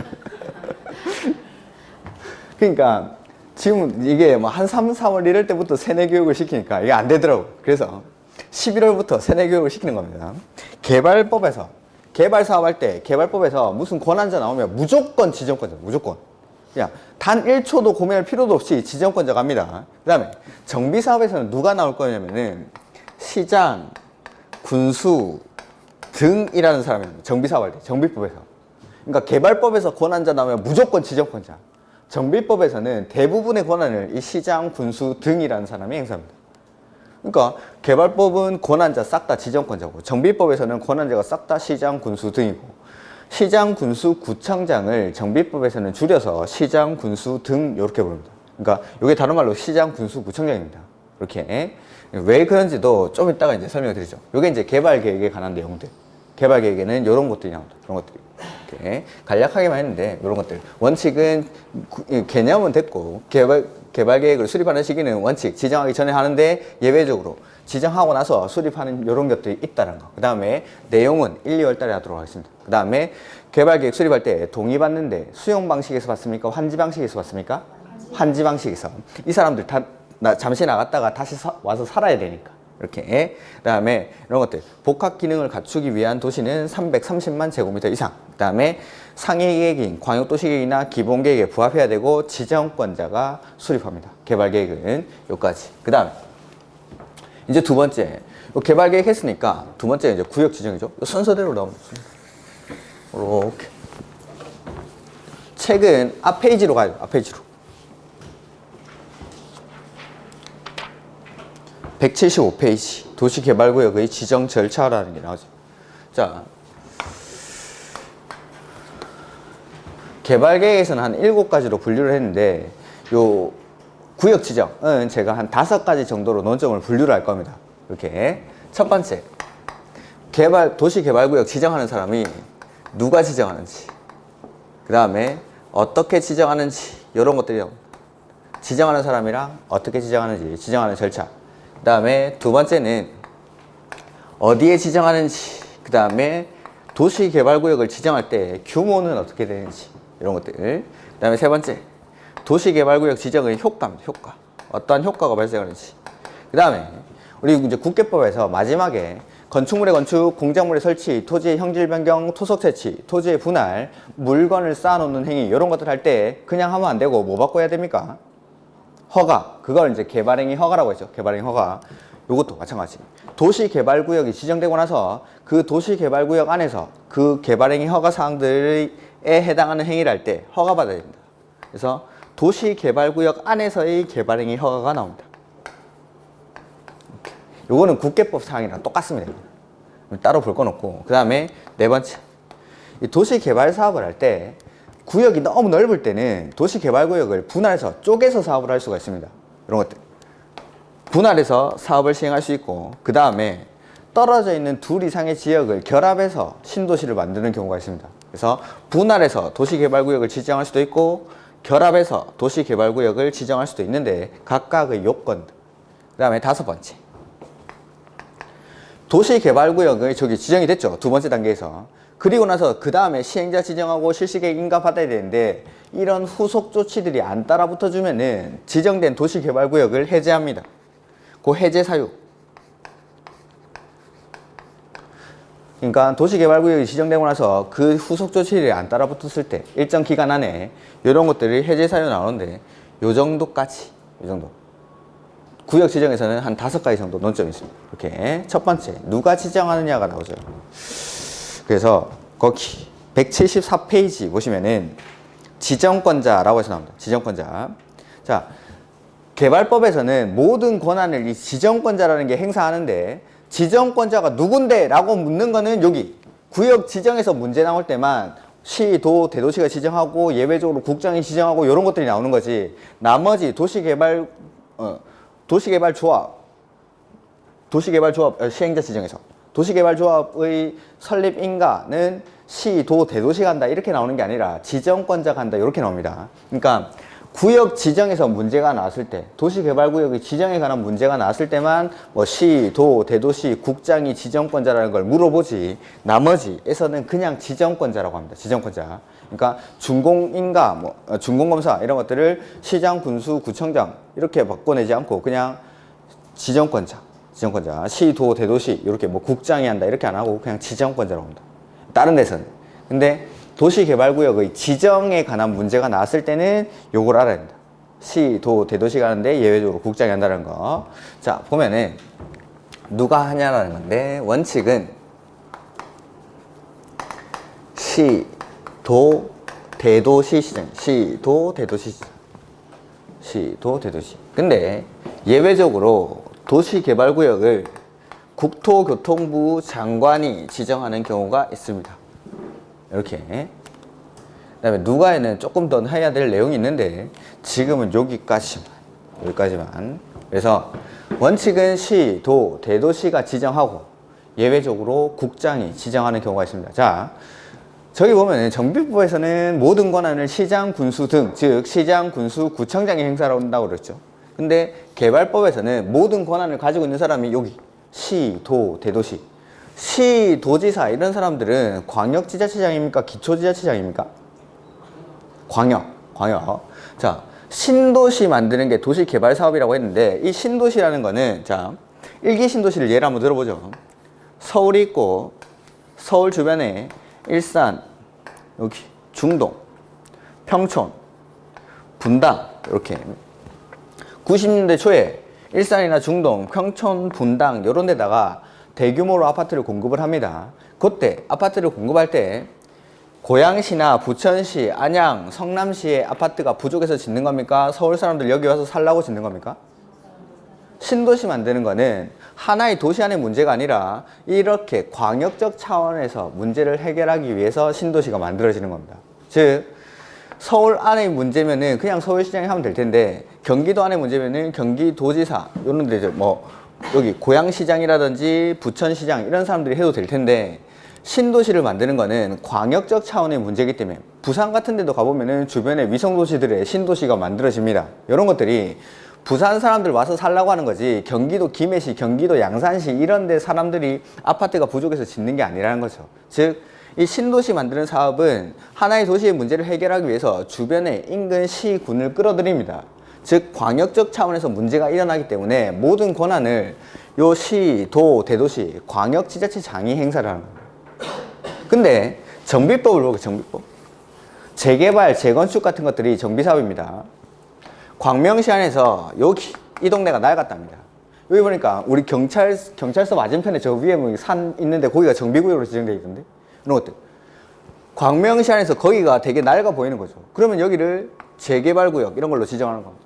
그러니까 지금 이게 뭐 한 3, 4월 이럴 때부터 세뇌 교육을 시키니까 이게 안 되더라고. 그래서 11월부터 세뇌 교육을 시키는 겁니다. 개발법에서 개발 사업할 때 개발법에서 무슨 권한자 나오면 무조건 지정권자. 무조건. 그냥 단 1초도 고민할 필요도 없이 지정권자가 합니다. 그 다음에 정비사업에서는 누가 나올 거냐면은 시장, 군수 등이라는 사람입니다. 정비사업할 때 정비법에서. 그러니까 개발법에서 권한자 나오면 무조건 지정권자. 정비법에서는 대부분의 권한을 이 시장, 군수 등이라는 사람이 행사합니다. 그러니까 개발법은 권한자 싹 다 지정권자고 정비법에서는 권한자가 싹 다 시장, 군수 등이고 시장, 군수, 구청장을 정비법에서는 줄여서 시장, 군수 등 이렇게 부릅니다. 그러니까 이게 다른 말로 시장, 군수, 구청장입니다. 이렇게 왜 그런지도 좀 이따가 이제 설명을 드리죠. 이게 이제 개발계획에 관한 내용들. 개발계획에는 이런 것들이 나옵니다. 이런 것들이. 이렇게 간략하게만 했는데 이런 것들. 원칙은 개념은 됐고 개발계획을 수립하는 시기는 원칙 지정하기 전에 하는데 예외적으로 지정하고 나서 수립하는 이런 것들이 있다는 거. 그 다음에 내용은 1, 2월 달에 하도록 하겠습니다. 그 다음에 개발계획 수립할 때 동의받는데 수용 방식에서 받습니까? 환지 방식에서 받습니까? 환지 방식에서. 이 사람들 다 잠시 나갔다가 다시 와서 살아야 되니까. 이렇게. 그 다음에 이런 것들. 복합 기능을 갖추기 위한 도시는 330만 제곱미터 이상. 그 다음에 상해계획인 광역도시계획이나 기본계획에 부합해야 되고 지정권자가 수립합니다. 개발계획은 여기까지. 그 다음에 이제 두 번째. 개발계획 했으니까 두 번째 이제 구역 지정이죠. 순서대로 나오면 좋습니다. 이렇게. 책은 앞 페이지로 가요. 앞 페이지로. 175페이지. 도시개발구역의 지정 절차라는 게 나오죠. 자, 개발계획에서는 한 7가지로 분류를 했는데 요 구역 지정은 제가 한 5가지 정도로 논점을 분류를 할 겁니다. 이렇게 첫 번째, 도시개발구역 지정하는 사람이 누가 지정하는지, 그 다음에 어떻게 지정하는지, 이런 것들이 지정하는 사람이랑 어떻게 지정하는지, 지정하는 절차. 그 다음에 두 번째는 어디에 지정하는지, 그 다음에 도시개발구역을 지정할 때 규모는 어떻게 되는지, 이런 것들. 그 다음에 세 번째, 도시개발구역 지정의 효과입니다. 효과. 어떠한 효과가 발생하는지. 그 다음에 우리 이제 국계법에서 마지막에 건축물의 건축, 공작물의 설치, 토지의 형질 변경, 토석 채취, 토지의 분할, 물건을 쌓아놓는 행위, 이런 것들 할 때 그냥 하면 안 되고 뭐 받고 해야 됩니까? 허가. 그걸 이제 개발행위 허가라고 했죠. 개발행위 허가. 이것도 마찬가지. 도시개발구역이 지정되고 나서 그 도시개발구역 안에서 그 개발행위 허가 사항들에 해당하는 행위를 할 때 허가받아야 됩니다. 그래서 도시개발구역 안에서의 개발행위 허가가 나옵니다. 요거는 국계법 사항이랑 똑같습니다. 따로 볼 건 없고. 그 다음에 네 번째, 이 도시개발 사업을 할 때 구역이 너무 넓을 때는 도시개발구역을 분할해서 쪼개서 사업을 할 수가 있습니다. 이런 것들 분할해서 사업을 시행할 수 있고, 그 다음에 떨어져 있는 둘 이상의 지역을 결합해서 신도시를 만드는 경우가 있습니다. 그래서 분할해서 도시개발구역을 지정할 수도 있고 결합해서 도시개발구역을 지정할 수도 있는데 각각의 요건. 그 다음에 다섯 번째, 도시개발구역의 저기 지정이 됐죠. 두 번째 단계에서. 그리고 나서 그 다음에 시행자 지정하고 실시계획 인가받아야 되는데 이런 후속 조치들이 안 따라붙어 주면은 지정된 도시개발구역을 해제합니다. 그 해제 사유. 그러니까 도시개발구역이 지정되고 나서 그 후속 조치들이 안 따라붙었을 때 일정 기간 안에 이런 것들이 해제 사유 나오는데 요 정도까지, 요 정도. 구역 지정에서는 한 5가지 정도 논점이 있습니다. 이렇게 첫 번째, 누가 지정하느냐가 나오죠. 그래서 거기 174페이지 보시면은 지정권자라고 해서 나옵니다. 지정권자. 자, 개발법에서는 모든 권한을 이 지정권자라는 게 행사하는데 지정권자가 누군데? 라고 묻는 거는 여기 구역 지정에서 문제 나올 때만 시, 도, 대도시가 지정하고 예외적으로 국장이 지정하고 이런 것들이 나오는 거지. 나머지 도시개발조합 시행자 지정에서 도시개발조합의 설립 인가는 시, 도, 대도시가 한다 이렇게 나오는 게 아니라 지정권자가 한다 이렇게 나옵니다. 그러니까 구역 지정에서 문제가 나왔을 때, 도시개발구역의 지정에 관한 문제가 나왔을 때만 뭐 시, 도, 대도시, 국장이 지정권자라는 걸 물어보지 나머지에서는 그냥 지정권자라고 합니다. 지정권자. 그러니까 준공인가, 준공검사 이런 것들을 시장, 군수, 구청장 이렇게 바꿔내지 않고 그냥 지정권자, 시, 도, 대도시 이렇게 뭐 국장이 한다 이렇게 안 하고 그냥 지정권자라고 합니다. 다른 데서는. 근데 도시개발구역의 지정에 관한 문제가 나왔을 때는 요걸 알아야 됩니다. 시, 도, 대도시가 하는데 예외적으로 국장이 한다는 거. 자, 보면은 누가 하냐라는 건데 원칙은 시, 도, 대도시 시정. 시, 도, 대도시 시정. 시, 도, 대도시. 근데 예외적으로 도시개발구역을 국토교통부 장관이 지정하는 경우가 있습니다. 이렇게. 그 다음에 누가에는 조금 더 해야 될 내용이 있는데 지금은 여기까지만. 그래서 원칙은 시, 도, 대도시가 지정하고 예외적으로 국장이 지정하는 경우가 있습니다. 자, 저기 보면 정비법에서는 모든 권한을 시장, 군수 등, 즉 시장, 군수, 구청장이 행사한다고 그랬죠. 근데 개발법에서는 모든 권한을 가지고 있는 사람이 여기 시, 도, 대도시. 시, 도지사 이런 사람들은 광역지자체장입니까? 기초지자체장입니까? 광역. 자, 신도시 만드는 게 도시개발사업이라고 했는데 이 신도시라는 거는 자, 1기 신도시를 예를 한번 들어보죠. 서울이 있고 서울 주변에 일산, 여기 중동, 평촌, 분당 이렇게 90년대 초에 일산이나 중동, 평촌, 분당 이런 데다가 대규모로 아파트를 공급을 합니다. 그때 아파트를 공급할 때 고양시나 부천시, 안양, 성남시의 아파트가 부족해서 짓는 겁니까? 서울 사람들 여기 와서 살라고 짓는 겁니까? 신도시 만드는 거는 하나의 도시 안의 문제가 아니라 이렇게 광역적 차원에서 문제를 해결하기 위해서 신도시가 만들어지는 겁니다. 즉 서울 안의 문제면은 그냥 서울시장이 하면 될 텐데 경기도 안의 문제면은 경기도지사 이런 데 뭐 여기 고양시장이라든지 부천시장 이런 사람들이 해도 될 텐데 신도시를 만드는 거는 광역적 차원의 문제이기 때문에 부산 같은 데도 가보면은 주변에 위성도시들의 신도시가 만들어집니다. 이런 것들이 부산 사람들 와서 살라고 하는 거지 경기도 김해시, 경기도 양산시 이런 데 사람들이 아파트가 부족해서 짓는 게 아니라는 거죠. 즉 이 신도시 만드는 사업은 하나의 도시의 문제를 해결하기 위해서 주변에 인근 시, 군을 끌어들입니다. 즉 광역적 차원에서 문제가 일어나기 때문에 모든 권한을 요 시, 도, 대도시, 광역지자체장이 행사를 하는 겁니다. 근데 정비법을 보고 정비법 재개발, 재건축 같은 것들이 정비사업입니다. 광명시 안에서 여기 이 동네가 낡았답니다. 여기 보니까 우리 경찰서 맞은편에 저 위에 뭐 산 있는데 거기가 정비구역으로 지정되어 있던데 이런 것들 광명시 안에서 거기가 되게 낡아 보이는 거죠. 그러면 여기를 재개발구역 이런 걸로 지정하는 겁니다.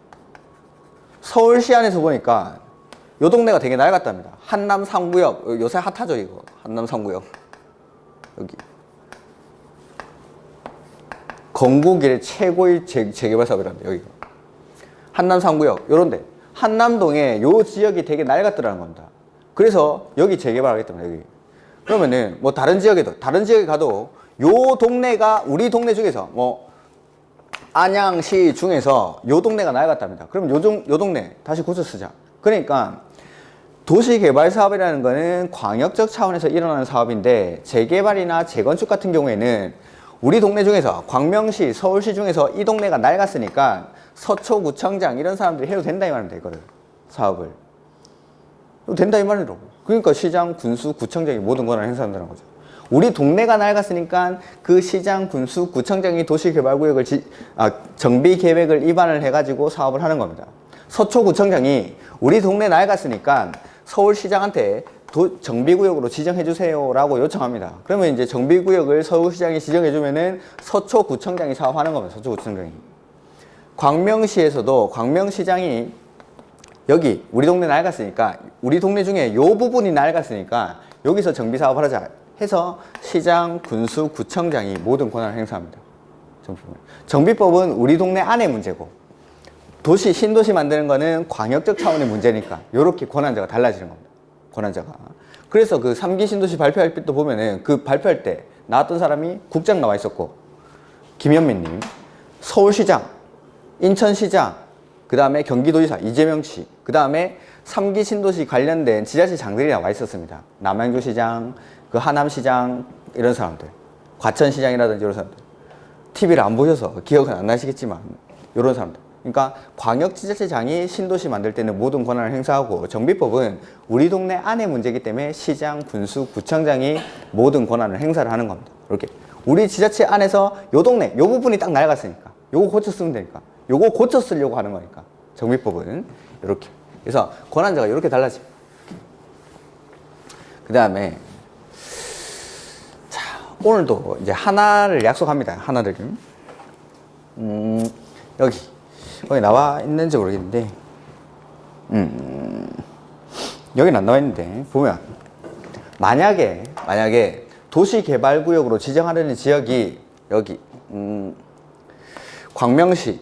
서울시 안에서 보니까 요 동네가 되게 낡았답니다. 한남 3구역 요새 핫하죠 이거 한남 3구역 여기 건국일의 최고의 재개발 사업이란다. 여기가 한남 3구역 요런데 한남동에 요 지역이 되게 낡았더라는 겁니다. 그래서 여기 재개발하겠답니다. 여기 그러면은 뭐 다른 지역에 가도 요 동네가 우리 동네 중에서 뭐 안양시 중에서 요 동네가 낡았답니다. 그러면 요 동네 다시 고쳐 쓰자. 그러니까 도시개발 사업이라는 거는 광역적 차원에서 일어나는 사업인데 재개발이나 재건축 같은 경우에는 우리 동네 중에서 광명시, 서울시 중에서 이 동네가 낡았으니까 서초구청장 이런 사람들이 해도 된다 이 말입니다. 이거를 사업을 된다 이 말이라고. 그러니까 시장, 군수, 구청장이 모든 권한을 행사한다는 거죠. 우리 동네가 낡았으니까 그 시장, 군수, 구청장이 도시개발구역을 정비계획을 입안을 해가지고 사업을 하는 겁니다. 서초구청장이 우리 동네 낡았으니까 서울시장한테 정비구역으로 지정해주세요 라고 요청합니다. 그러면 이제 정비구역을 서울시장이 지정해주면은 서초구청장이 사업하는 겁니다. 서초구청장이. 광명시에서도 광명시장이 여기 우리 동네 낡았으니까 우리 동네 중에 요 부분이 낡았으니까 여기서 정비사업을 하자 해서 시장, 군수, 구청장이 모든 권한을 행사합니다. 정비법은 우리 동네 안의 문제고 신도시 만드는 거는 광역적 차원의 문제니까 이렇게 권한자가 달라지는 겁니다. 권한자가. 그래서 그 3기 신도시 발표할 때도 보면은 그 발표할 때 나왔던 사람이 국장 나와 있었고 김현민님, 서울시장, 인천시장, 그 다음에 경기도지사 이재명씨, 그 다음에 3기 신도시 관련된 지자체장들이 나와 있었습니다. 남양주시장, 그 하남시장 이런 사람들, 과천시장이라든지 이런 사람들. TV를 안 보셔서 기억은 안 나시겠지만 이런 사람들. 그러니까 광역지자체장이 신도시 만들 때는 모든 권한을 행사하고 정비법은 우리 동네 안의 문제이기 때문에 시장, 군수, 구청장이 모든 권한을 행사를 하는 겁니다. 이렇게 우리 지자체 안에서 요 동네 요 부분이 딱 낡았으니까 요거 고쳐 쓰면 되니까 요거 고쳐 쓰려고 하는 거니까 정비법은 이렇게. 그래서 권한자가 이렇게 달라집니다. 그 다음에 자 오늘도 이제 하나를 약속합니다. 하나를 여기 나와 있는지 모르겠는데 여기는 안 나와 있는데 보면 만약에 도시개발구역으로 지정하려는 지역이 여기 광명시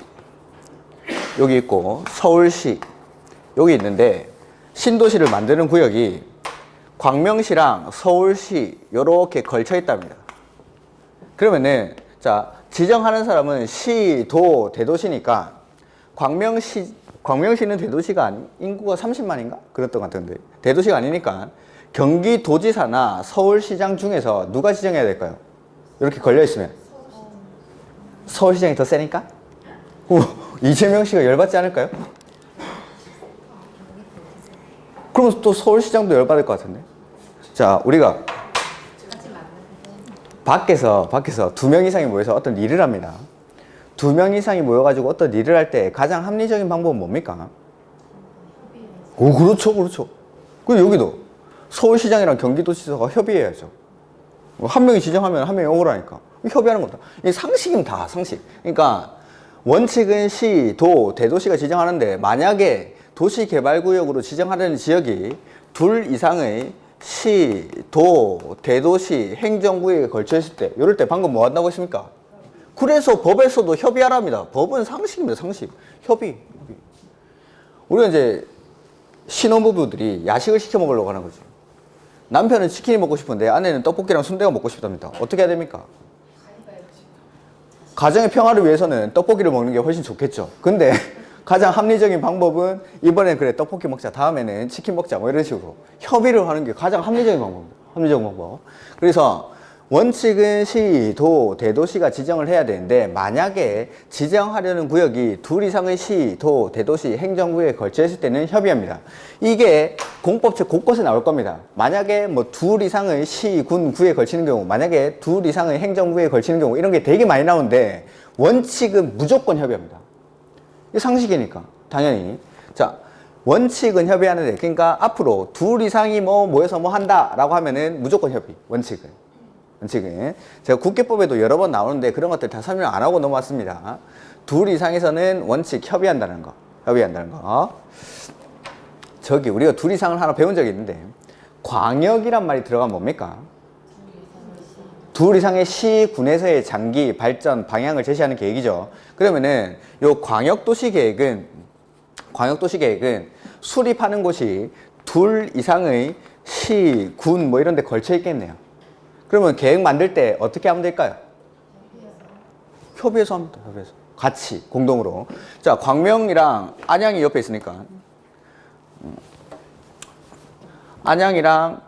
여기 있고 서울시 여기 있는데 신도시를 만드는 구역이 광명시랑 서울시 이렇게 걸쳐 있답니다. 그러면은 자 지정하는 사람은 시, 도, 대도시니까 광명시는 대도시가 인구가 30만인가? 그랬던 것 같은데 대도시가 아니니까 경기도지사나 서울시장 중에서 누가 지정해야 될까요? 이렇게 걸려있으면 서울시장이 더 세니까? 이재명 씨가 열받지 않을까요? 그러면 또 서울시장도 열받을 것 같은데. 자 우리가 밖에서 2명 이상이 모여서 어떤 일을 합니다. 2명 이상이 모여가지고 어떤 일을 할 때 가장 합리적인 방법은 뭡니까? 오, 그렇죠. 그리고 여기도 서울시장이랑 경기도지사가 협의해야죠. 한 명이 지정하면 한 명이 억울하니까. 협의하는 겁니다. 이 상식이면 다 상식. 그러니까 원칙은 시, 도, 대도시가 지정하는데 만약에 도시개발구역으로 지정하려는 지역이 둘 이상의 시, 도, 대도시, 행정구역에 걸쳐 있을 때 이럴 때 방금 뭐 한다고 했습니까? 그래서 법에서도 협의하랍니다. 법은 상식입니다. 상식. 협의. 우리가 이제 신혼부부들이 야식을 시켜 먹으려고 하는 거죠. 남편은 치킨이 먹고 싶은데 아내는 떡볶이랑 순대가 먹고 싶답니다. 어떻게 해야 됩니까? 가정의 평화를 위해서는 떡볶이를 먹는 게 훨씬 좋겠죠. 근데 가장 합리적인 방법은 이번엔 그래 떡볶이 먹자, 다음에는 치킨 먹자, 뭐 이런 식으로 협의를 하는 게 가장 합리적인 방법입니다. 합리적인 방법. 그래서 원칙은 시, 도, 대도시가 지정을 해야 되는데 만약에 지정하려는 구역이 둘 이상의 시, 도, 대도시, 행정구역에 걸쳐 있을 때는 협의합니다. 이게 공법책 곳곳에 나올 겁니다. 만약에 뭐 둘 이상의 시, 군, 구에 걸치는 경우, 만약에 둘 이상의 행정구에 걸치는 경우 이런 게 되게 많이 나오는데 원칙은 무조건 협의합니다. 이게 상식이니까 당연히. 자, 원칙은 협의하는데 그러니까 앞으로 둘 이상이 뭐 모여서 뭐 한다라고 하면은 무조건 협의. 원칙은. 제가 국회법에도 여러 번 나오는데 그런 것들 다 설명 안 하고 넘어왔습니다. 둘 이상에서는 원칙 협의한다는 거. 저기 우리가 둘 이상을 하나 배운 적이 있는데 광역이란 말이 들어가면 뭡니까? 둘 이상의 시, 군에서의 장기, 발전, 방향을 제시하는 계획이죠. 그러면은 요 광역도시 계획은 수립하는 곳이 둘 이상의 시, 군 뭐 이런 데 걸쳐 있겠네요. 그러면 계획 만들 때 어떻게 하면 될까요? 협의해서 합니다. 협의해서. 같이, 공동으로. 자, 광명이랑 안양이 옆에 있으니까. 안양이랑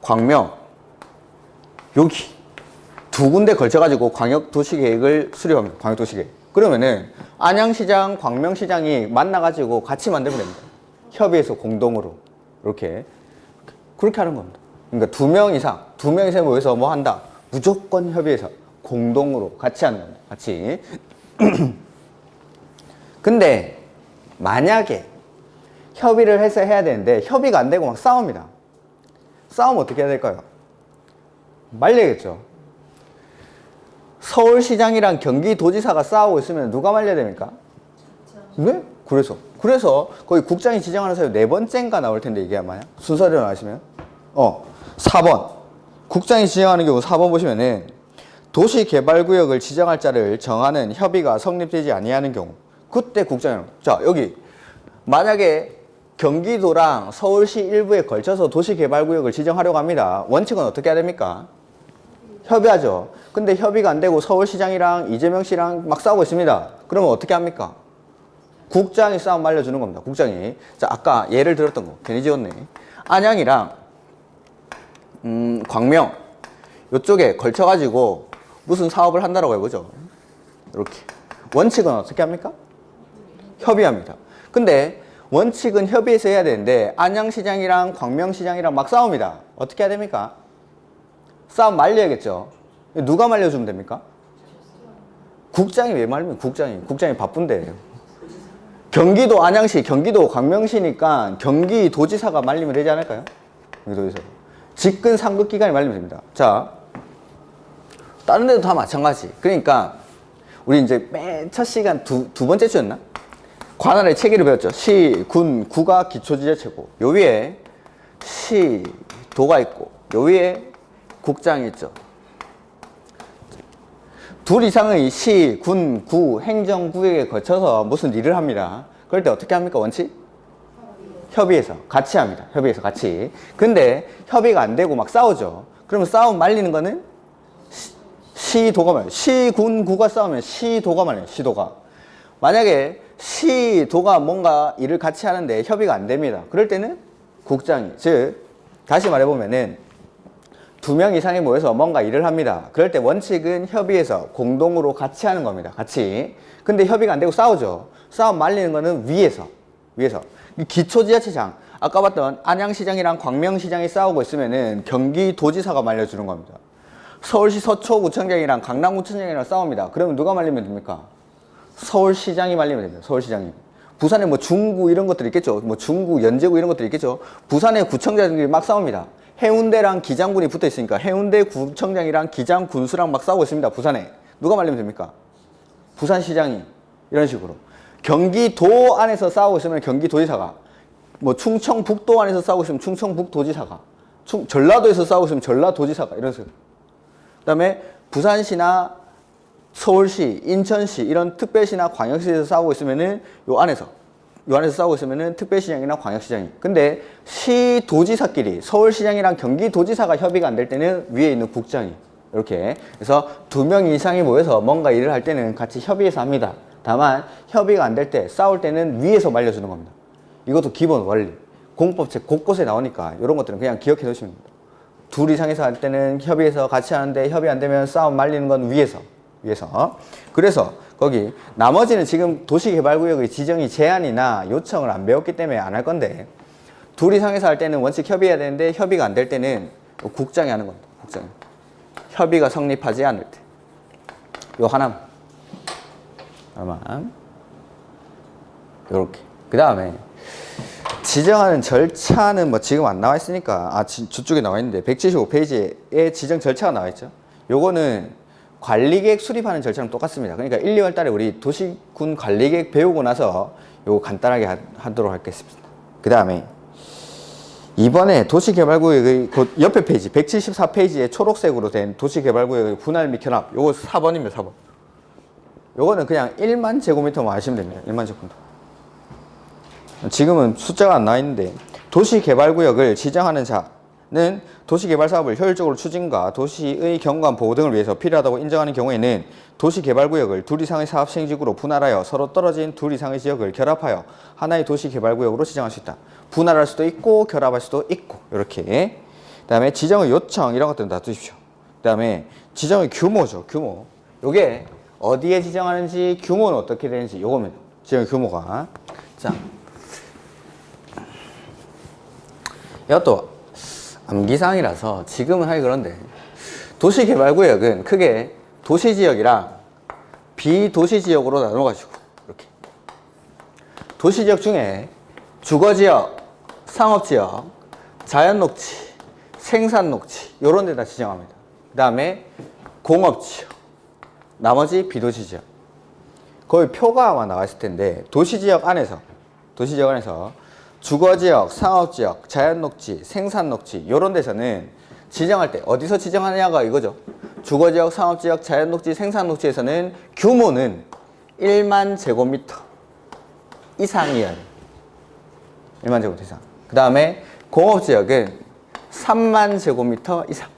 광명. 여기. 두 군데 걸쳐가지고 광역도시계획을 수립합니다. 광역도시계획. 그러면은 안양시장, 광명시장이 만나가지고 같이 만들면 됩니다. 협의해서 공동으로. 이렇게. 그렇게 하는 겁니다. 그러니까 두 명 이상 모여서 뭐 한다. 무조건 협의해서 공동으로 같이 하는 겁니다. 같이. 근데 만약에 협의를 해서 해야 되는데 협의가 안 되고 막 싸웁니다. 싸우면 어떻게 해야 될까요? 말려야겠죠. 서울시장이랑 경기도지사가 싸우고 있으면 누가 말려야 됩니까? 네? 그래서 거기 국장이 지정하는 사유 네 번째인가 나올 텐데 이게 아마요. 순서대로 나오시면 4번. 국장이 지정하는 경우 4번 보시면은 도시개발구역을 지정할 자를 정하는 협의가 성립되지 아니하는 경우 그때 국장이 자 여기 만약에 경기도랑 서울시 일부에 걸쳐서 도시개발구역을 지정하려고 합니다. 원칙은 어떻게 해야 됩니까? 협의하죠. 근데 협의가 안 되고 서울시장이랑 이재명 씨랑 막 싸우고 있습니다. 그러면 어떻게 합니까? 국장이 싸움 말려주는 겁니다. 국장이. 자 아까 예를 들었던 거 괜히 지웠네. 안양이랑 광명 이쪽에 걸쳐가지고 무슨 사업을 한다라고 해보죠. 이렇게 원칙은 어떻게 합니까? 협의합니다. 근데 원칙은 협의해서 해야 되는데 안양시장이랑 광명시장이랑 막 싸웁니다. 어떻게 해야 됩니까? 싸움 말려야겠죠. 누가 말려주면 됩니까? 국장이 왜 말리면 국장이 바쁜데. 경기도 안양시, 경기도 광명시니까 경기도지사가 말리면 되지 않을까요? 경기도지사. 직근 상급 기관이 말리면 됩니다. 자, 다른 데도 다 마찬가지. 그러니까 우리 이제 맨 첫 시간 두 번째 주였나? 관할의 체계를 배웠죠. 시, 군, 구가 기초지자체고 요 위에 시, 도가 있고 요 위에 국장이 있죠. 둘 이상의 시, 군, 구, 행정구역에 거쳐서 무슨 일을 합니다. 그럴 때 어떻게 합니까? 원칙? 협의해서 같이 합니다. 협의해서 같이. 근데 협의가 안 되고 막 싸우죠. 그러면 싸움 말리는 거는 시도가 말려요. 시, 군, 구가 싸우면 시도가 말려요. 시도가. 만약에 시도가 뭔가 일을 같이 하는데 협의가 안 됩니다. 그럴 때는 국장이, 즉 다시 말해보면은 두 명 이상이 모여서 뭔가 일을 합니다. 그럴 때 원칙은 협의해서 공동으로 같이 하는 겁니다. 같이. 근데 협의가 안 되고 싸우죠. 싸움 말리는 거는 위에서. 기초지자체장, 아까 봤던 안양시장이랑 광명시장이 싸우고 있으면은 경기도지사가 말려주는 겁니다. 서울시 서초구청장이랑 강남구청장이랑 싸웁니다. 그러면 누가 말리면 됩니까? 서울시장이 말리면 됩니다. 서울시장이. 부산에 뭐 중구 이런 것들이 있겠죠. 뭐 중구, 연제구 이런 것들이 있겠죠. 부산의 구청장들이 막 싸웁니다. 해운대랑 기장군이 붙어 있으니까 해운대 구청장이랑 기장 군수랑 막 싸우고 있습니다. 부산에. 누가 말리면 됩니까? 부산시장이. 이런 식으로. 경기도 안에서 싸우고 있으면 경기도지사가, 뭐 충청북도 안에서 싸우고 있으면 충청북도지사가, 전라도에서 싸우고 있으면 전라도지사가, 이런 식으로. 그 다음에 부산시나 서울시, 인천시 이런 특별시나 광역시에서 싸우고 있으면은 요 안에서 싸우고 있으면은 특별시장이나 광역시장이. 근데 시도지사끼리 서울시장이랑 경기도지사가 협의가 안 될 때는 위에 있는 국장이. 이렇게. 그래서 2명 이상이 모여서 뭔가 일을 할 때는 같이 협의해서 합니다. 다만 협의가 안 될 때, 싸울 때는 위에서 말려주는 겁니다. 이것도 기본 원리. 공법책 곳곳에 나오니까 이런 것들은 그냥 기억해 놓으시면 됩니다. 2 이상에서 할 때는 협의해서 같이 하는데 협의 안 되면 싸움 말리는 건 위에서. 그래서 거기 나머지는 지금 도시개발구역의 지정이 제한이나 요청을 안 배웠기 때문에 안 할 건데, 2 이상에서 할 때는 원칙 협의해야 되는데 협의가 안 될 때는 국장이 하는 겁니다. 국장이. 협의가 성립하지 않을 때. 요 하나만. 요렇게. 그 다음에 지정하는 절차는 뭐 지금 안 나와 있으니까, 저쪽에 나와 있는데 175페이지에 지정 절차가 나와 있죠. 요거는 관리계획 수립하는 절차랑 똑같습니다. 그러니까 1, 2월 달에 우리 도시군 관리계획 배우고 나서 요거 간단하게 하도록 하겠습니다. 그 다음에 이번에 도시개발구역의 옆에 페이지 174페이지에 초록색으로 된 도시개발구역의 분할 및 견합, 요거 4번입니다. 4번. 요거는 그냥 1만 제곱미터만 아시면 됩니다. 1만 제곱미터. 지금은 숫자가 안 나와 있는데, 도시개발구역을 지정하는 자는 도시개발사업을 효율적으로 추진과 도시의 경관 보호 등을 위해서 필요하다고 인정하는 경우에는 도시개발구역을 2 이상의 사업 시행지구로 분할하여 서로 떨어진 2 이상의 지역을 결합하여 하나의 도시개발구역으로 지정할 수 있다. 분할할 수도 있고 결합할 수도 있고. 이렇게. 그 다음에 지정의 요청 이런 것들은 놔두십시오. 그 다음에 지정의 규모죠. 규모. 요게 어디에 지정하는지, 규모는 어떻게 되는지, 요거면 지정의 규모가. 자, 이것도 암기사항이라서 지금은 하기 그런데, 도시개발구역은 크게 도시지역이랑 비도시지역으로 나눠가지고 이렇게 도시지역 중에 주거지역, 상업지역, 자연녹지, 생산녹지 이런 데다 지정합니다. 그 다음에 공업지역, 나머지 비도시지역. 거기 표가 아마 나와 있을 텐데, 도시지역 안에서 주거지역, 상업지역, 자연녹지, 생산녹지 이런 데서는 지정할 때 어디서 지정하냐가 이거죠. 주거지역, 상업지역, 자연녹지, 생산녹지에서는 규모는 1만 제곱미터 이상이어야 돼요. 1만 제곱미터 이상. 그 다음에 공업지역은 3만 제곱미터 이상.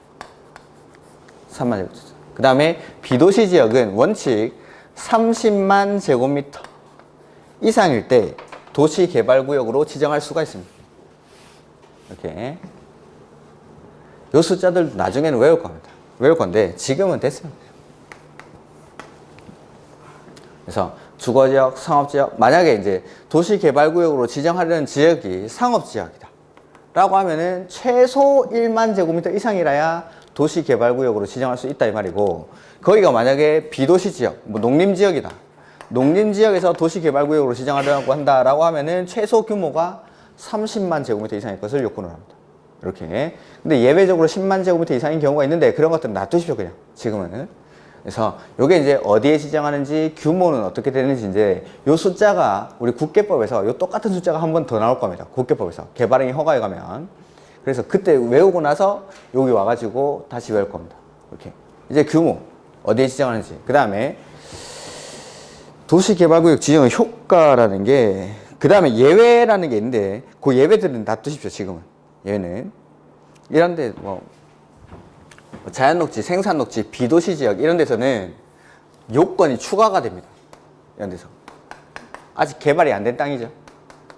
3만 제곱미터 이상. 그 다음에 비도시지역은 원칙 30만 제곱미터 이상일 때 도시개발구역으로 지정할 수가 있습니다. 이렇게. 요 숫자들 나중에는 외울 겁니다. 외울 건데 지금은 됐습니다. 그래서 주거지역, 상업지역, 만약에 이제 도시개발구역으로 지정하려는 지역이 상업지역이다 라고 하면은 최소 1만 제곱미터 이상이라야 도시개발구역으로 지정할 수 있다 이 말이고, 거기가 만약에 비도시지역, 뭐 농림지역이다, 농림지역에서 도시개발구역으로 지정하려고 한다라고 하면은 최소 규모가 30만 제곱미터 이상일 것을 요건으로 합니다. 이렇게. 근데 예외적으로 10만 제곱미터 이상인 경우가 있는데 그런 것들은 놔두십시오, 그냥. 지금은. 그래서 요게 이제 어디에 지정하는지, 규모는 어떻게 되는지, 이제 요 숫자가 우리 국계법에서 요 똑같은 숫자가 한 번 더 나올 겁니다. 국계법에서. 개발행위 허가에 가면. 그래서 그때 외우고 나서 여기 와가지고 다시 외울 겁니다. 이렇게. 이제 규모. 어디에 지정하는지. 그 다음에 도시개발구역 지정의 효과라는 게, 그 다음에 예외라는 게 있는데 그 예외들은 놔두십시오. 지금은. 예외는 이런데 뭐 자연녹지, 생산녹지, 비도시지역 이런 데서는 요건이 추가가 됩니다. 이런 데서 아직 개발이 안 된 땅이죠.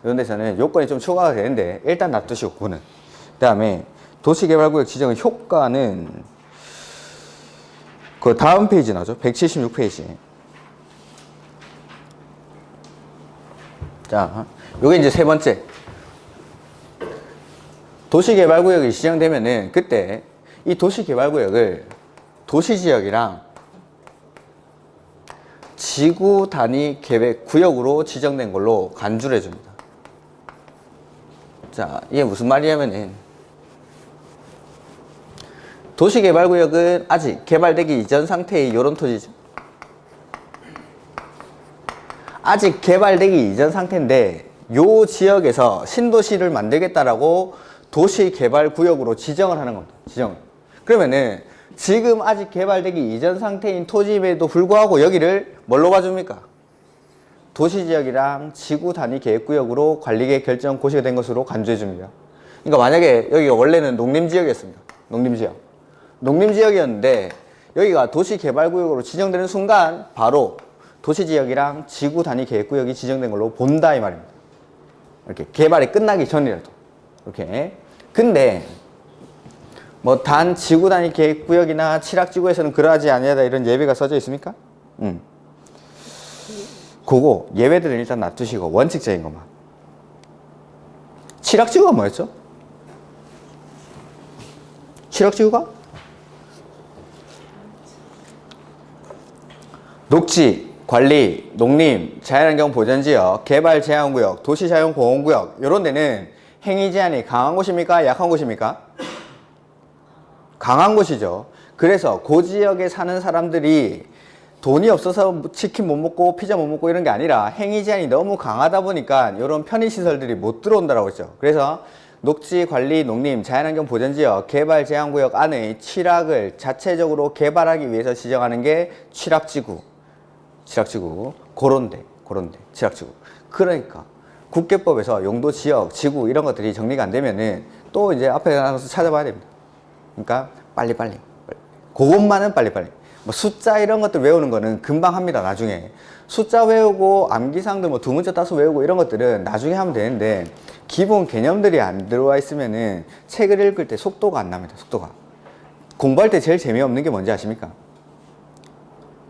이런 데서는 요건이 좀 추가가 되는데 일단 놔두시고, 그거는. 그 다음에 도시개발구역 지정의 효과는 그 다음 페이지 나오죠. 176페이지. 자, 요게 이제 세 번째. 도시개발구역이 지정되면은 그때 이 도시개발구역을 도시지역이랑 지구 단위 계획 구역으로 지정된 걸로 간주를 해줍니다. 자, 이게 무슨 말이냐면은 도시개발구역은 아직 개발되기 이전 상태의 요런 토지죠. 아직 개발되기 이전 상태인데 요 지역에서 신도시를 만들겠다라고 도시개발구역으로 지정을 하는 겁니다. 지정. 그러면은 지금 아직 개발되기 이전 상태인 토지임에도 불구하고 여기를 뭘로 봐줍니까? 도시지역이랑 지구 단위 계획구역으로 관리계획 결정 고시가 된 것으로 간주해 줍니다. 그러니까 만약에 여기가 원래는 농림지역이었습니다. 농림지역이었는데 여기가 도시개발구역으로 지정되는 순간 바로 도시지역이랑 지구 단위 계획구역이 지정된 걸로 본다 이 말입니다. 이렇게 개발이 끝나기 전이라도 이렇게. 근데 뭐 단 지구 단위 계획구역이나 칠학지구에서는 그러하지 아니하다 이런 예외가 써져 있습니까? 그거 예외들은 일단 놔두시고 원칙적인 것만. 칠학지구가 뭐였죠? 칠학지구가? 녹지, 관리, 농림, 자연환경 보전지역, 개발 제한구역, 도시자연보호구역 이런 데는 행위 제한이 강한 곳입니까? 약한 곳입니까? 강한 곳이죠. 그래서 그 지역에 사는 사람들이 돈이 없어서 치킨 못 먹고 피자 못 먹고 이런 게 아니라 행위 제한이 너무 강하다 보니까 이런 편의시설들이 못 들어온다라고 했죠. 그래서 녹지, 관리, 농림, 자연환경 보전지역, 개발 제한구역 안의 칠학을 자체적으로 개발하기 위해서 지정하는 게 칠학지구. 그런데 칠학지구. 그러니까 국계법에서 용도, 지역, 지구 이런 것들이 정리가 안 되면은 또 이제 앞에 나가서 찾아봐야 됩니다. 그러니까 빨리빨리. 그것만은 빨리빨리. 뭐 숫자 이런 것들 외우는 거는 금방 합니다. 나중에 숫자 외우고 암기사항들 뭐 두 문자 따서 외우고 이런 것들은 나중에 하면 되는데 기본 개념들이 안 들어와 있으면은 책을 읽을 때 속도가 안 납니다. 속도가. 공부할 때 제일 재미없는 게 뭔지 아십니까?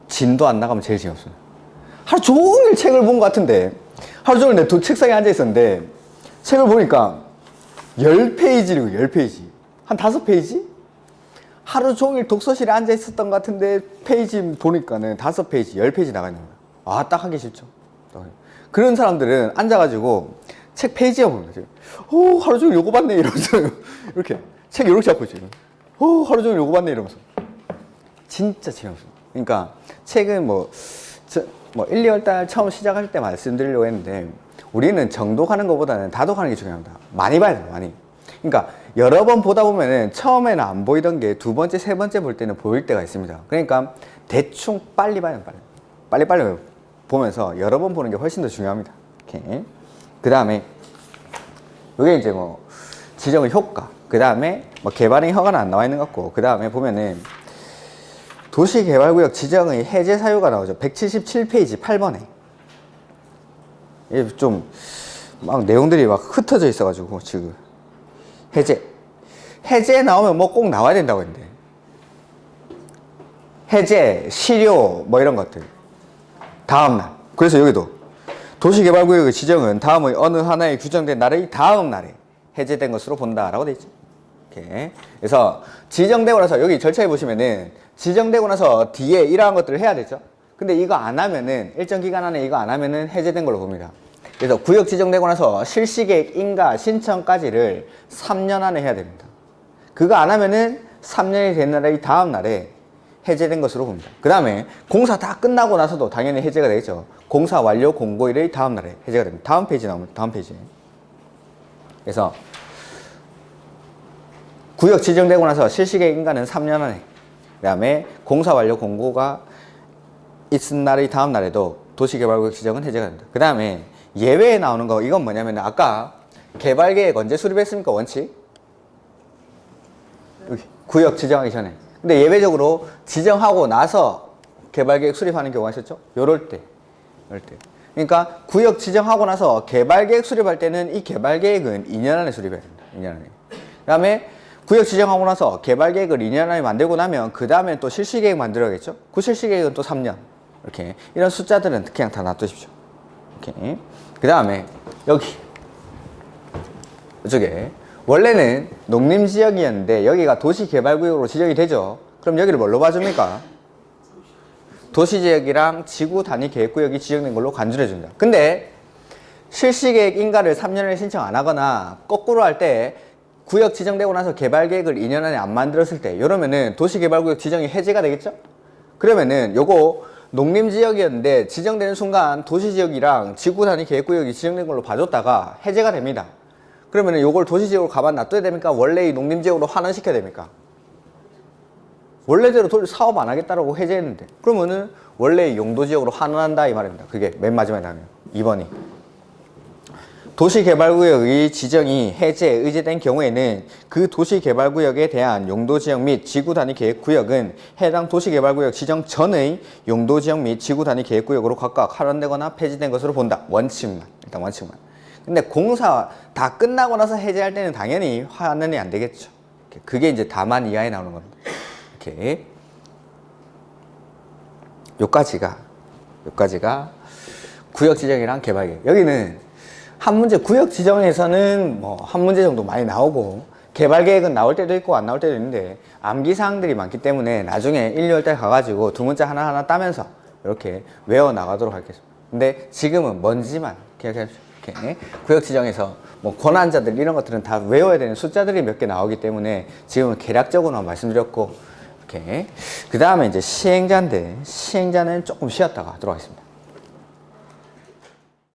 진도 안 나가면 제일 재미없어요. 하루 종일 책을 본 것 같은데 하루 종일 내 책상에 앉아 있었는데 책을 보니까 10페이지라고 10페이지 한 5페이지? 하루 종일 독서실에 앉아 있었던 것 같은데 페이지 보니까는 5페이지, 10페이지 나가 있는 거야. 아, 딱 하기 싫죠. 그런 사람들은 앉아가지고 책 페이지에 봅니다. 지금. 하루 종일 요거 봤네 이러면서 이렇게 책 이렇게 잡고 있죠. 하루 종일 요거 봤네 이러면서 진짜 재미없어요. 그러니까 책은 뭐 1, 2월 달 처음 시작할 때 말씀드리려고 했는데 우리는 정독하는 것보다는 다독하는 게 중요합니다. 많이 봐야 돼요. 많이. 그러니까 여러 번 보다 보면은 처음에는 안 보이던 게 두 번째, 세 번째 볼 때는 보일 때가 있습니다. 그러니까 대충 빨리 봐요. 빨리 보면서 여러 번 보는 게 훨씬 더 중요합니다. 오케이. 그 다음에 이게 이제 뭐 지정의 효과, 그 다음에 뭐 개발행 허가는 안 나와 있는 것 같고, 그 다음에 보면은 도시개발구역 지정의 해제 사유가 나오죠. 177페이지 8번에. 이게 좀 막 내용들이 막 흩어져 있어가지고 지금 해제 나오면 뭐 꼭 나와야 된다고 했는데 해제, 실효 뭐 이런 것들 다음날. 그래서 여기도 도시개발구역의 지정은 다음의 어느 하나에 규정된 날의 다음 날에 해제된 것으로 본다라고 돼 있죠. 이렇게. 그래서 지정되고 나서 여기 절차에 보시면은 지정되고 나서 뒤에 이러한 것들을 해야 되죠. 근데 이거 안 하면은 일정 기간 안에 이거 안 하면은 해제된 걸로 봅니다. 그래서 구역 지정되고 나서 실시계획 인가 신청까지를 3년 안에 해야 됩니다. 그거 안 하면은 3년이 된 날의 다음 날에 해제된 것으로 봅니다. 그 다음에 공사 다 끝나고 나서도 당연히 해제가 되겠죠. 공사 완료 공고일의 다음 날에 해제가 됩니다. 다음 페이지 나옵니다. 다음 페이지. 그래서 구역 지정되고 나서 실시계획 인가는 3년 안에, 그 다음에 공사 완료 공고가 있은 날의 다음 날에도 도시개발구역 지정은 해제가 됩니다. 그 다음에 예외에 나오는 거, 이건 뭐냐면 아까 개발계획 언제 수립했습니까? 원칙? 여기 구역 지정하기 전에. 근데 예외적으로 지정하고 나서 개발계획 수립하는 경우가 있었죠? 요럴 때. 그러니까 구역 지정하고 나서 개발계획 수립할 때는 이 개발계획은 2년 안에 수립해야 됩니다. 2년 안에. 그 다음에 구역 지정하고 나서 개발계획을 2년 안에 만들고 나면 그 다음에 또 실시계획 만들어야겠죠? 그 실시계획은 또 3년. 이렇게. 이런 숫자들은 그냥 다 놔두십시오. 이렇게. 그 다음에 여기 이쪽에 원래는 농림지역이었는데 여기가 도시개발구역으로 지정이 되죠. 그럼 여기를 뭘로 봐줍니까? 도시지역이랑 지구 단위 계획구역이 지정된 걸로 간주를 해준다. 근데 실시계획 인가를 3년을 신청 안 하거나 거꾸로 할 때 구역 지정되고 나서 개발계획을 2년 안에 안 만들었을 때 이러면은 도시개발구역 지정이 해제가 되겠죠? 그러면은 요거 농림지역이었는데 지정되는 순간 도시지역이랑 지구단위 계획구역이 지정된 걸로 봐줬다가 해제가 됩니다. 그러면은 요걸 도시지역으로 가만 놔둬야 됩니까? 원래 이 농림지역으로 환원시켜야 됩니까? 원래대로 사업 안 하겠다라고 해제했는데 그러면은 원래 용도지역으로 환원한다 이 말입니다. 그게 맨 마지막에 나오네요. 2번이 도시개발구역의 지정이 해제, 의제된 경우에는 그 도시개발구역에 대한 용도지역 및 지구단위 계획구역은 해당 도시개발구역 지정 전의 용도지역 및 지구단위 계획구역으로 각각 할원되거나 폐지된 것으로 본다. 원칙만. 일단 원칙만. 근데 공사 다 끝나고 나서 해제할 때는 당연히 환원이 안 되겠죠. 그게 이제 다만 이하에 나오는 겁니다. 이렇게. 요까지가 구역 지정이랑 개발계획. 여기는 한 문제 구역 지정에서는 뭐 한 문제 정도 많이 나오고 개발 계획은 나올 때도 있고 안 나올 때도 있는데 암기 사항들이 많기 때문에 나중에 1, 2월 달 가가지고 두 문제 하나하나 따면서 이렇게 외워 나가도록 하겠습니다. 근데 지금은 뭔지만 기억해주십시오. 이렇게 구역 지정에서 뭐 권한자들 이런 것들은 다 외워야 되는 숫자들이 몇 개 나오기 때문에 지금은 개략적으로만 말씀드렸고 이렇게 그 다음에 이제 시행자인데 시행자는 조금 쉬었다가 하도록 하겠습니다.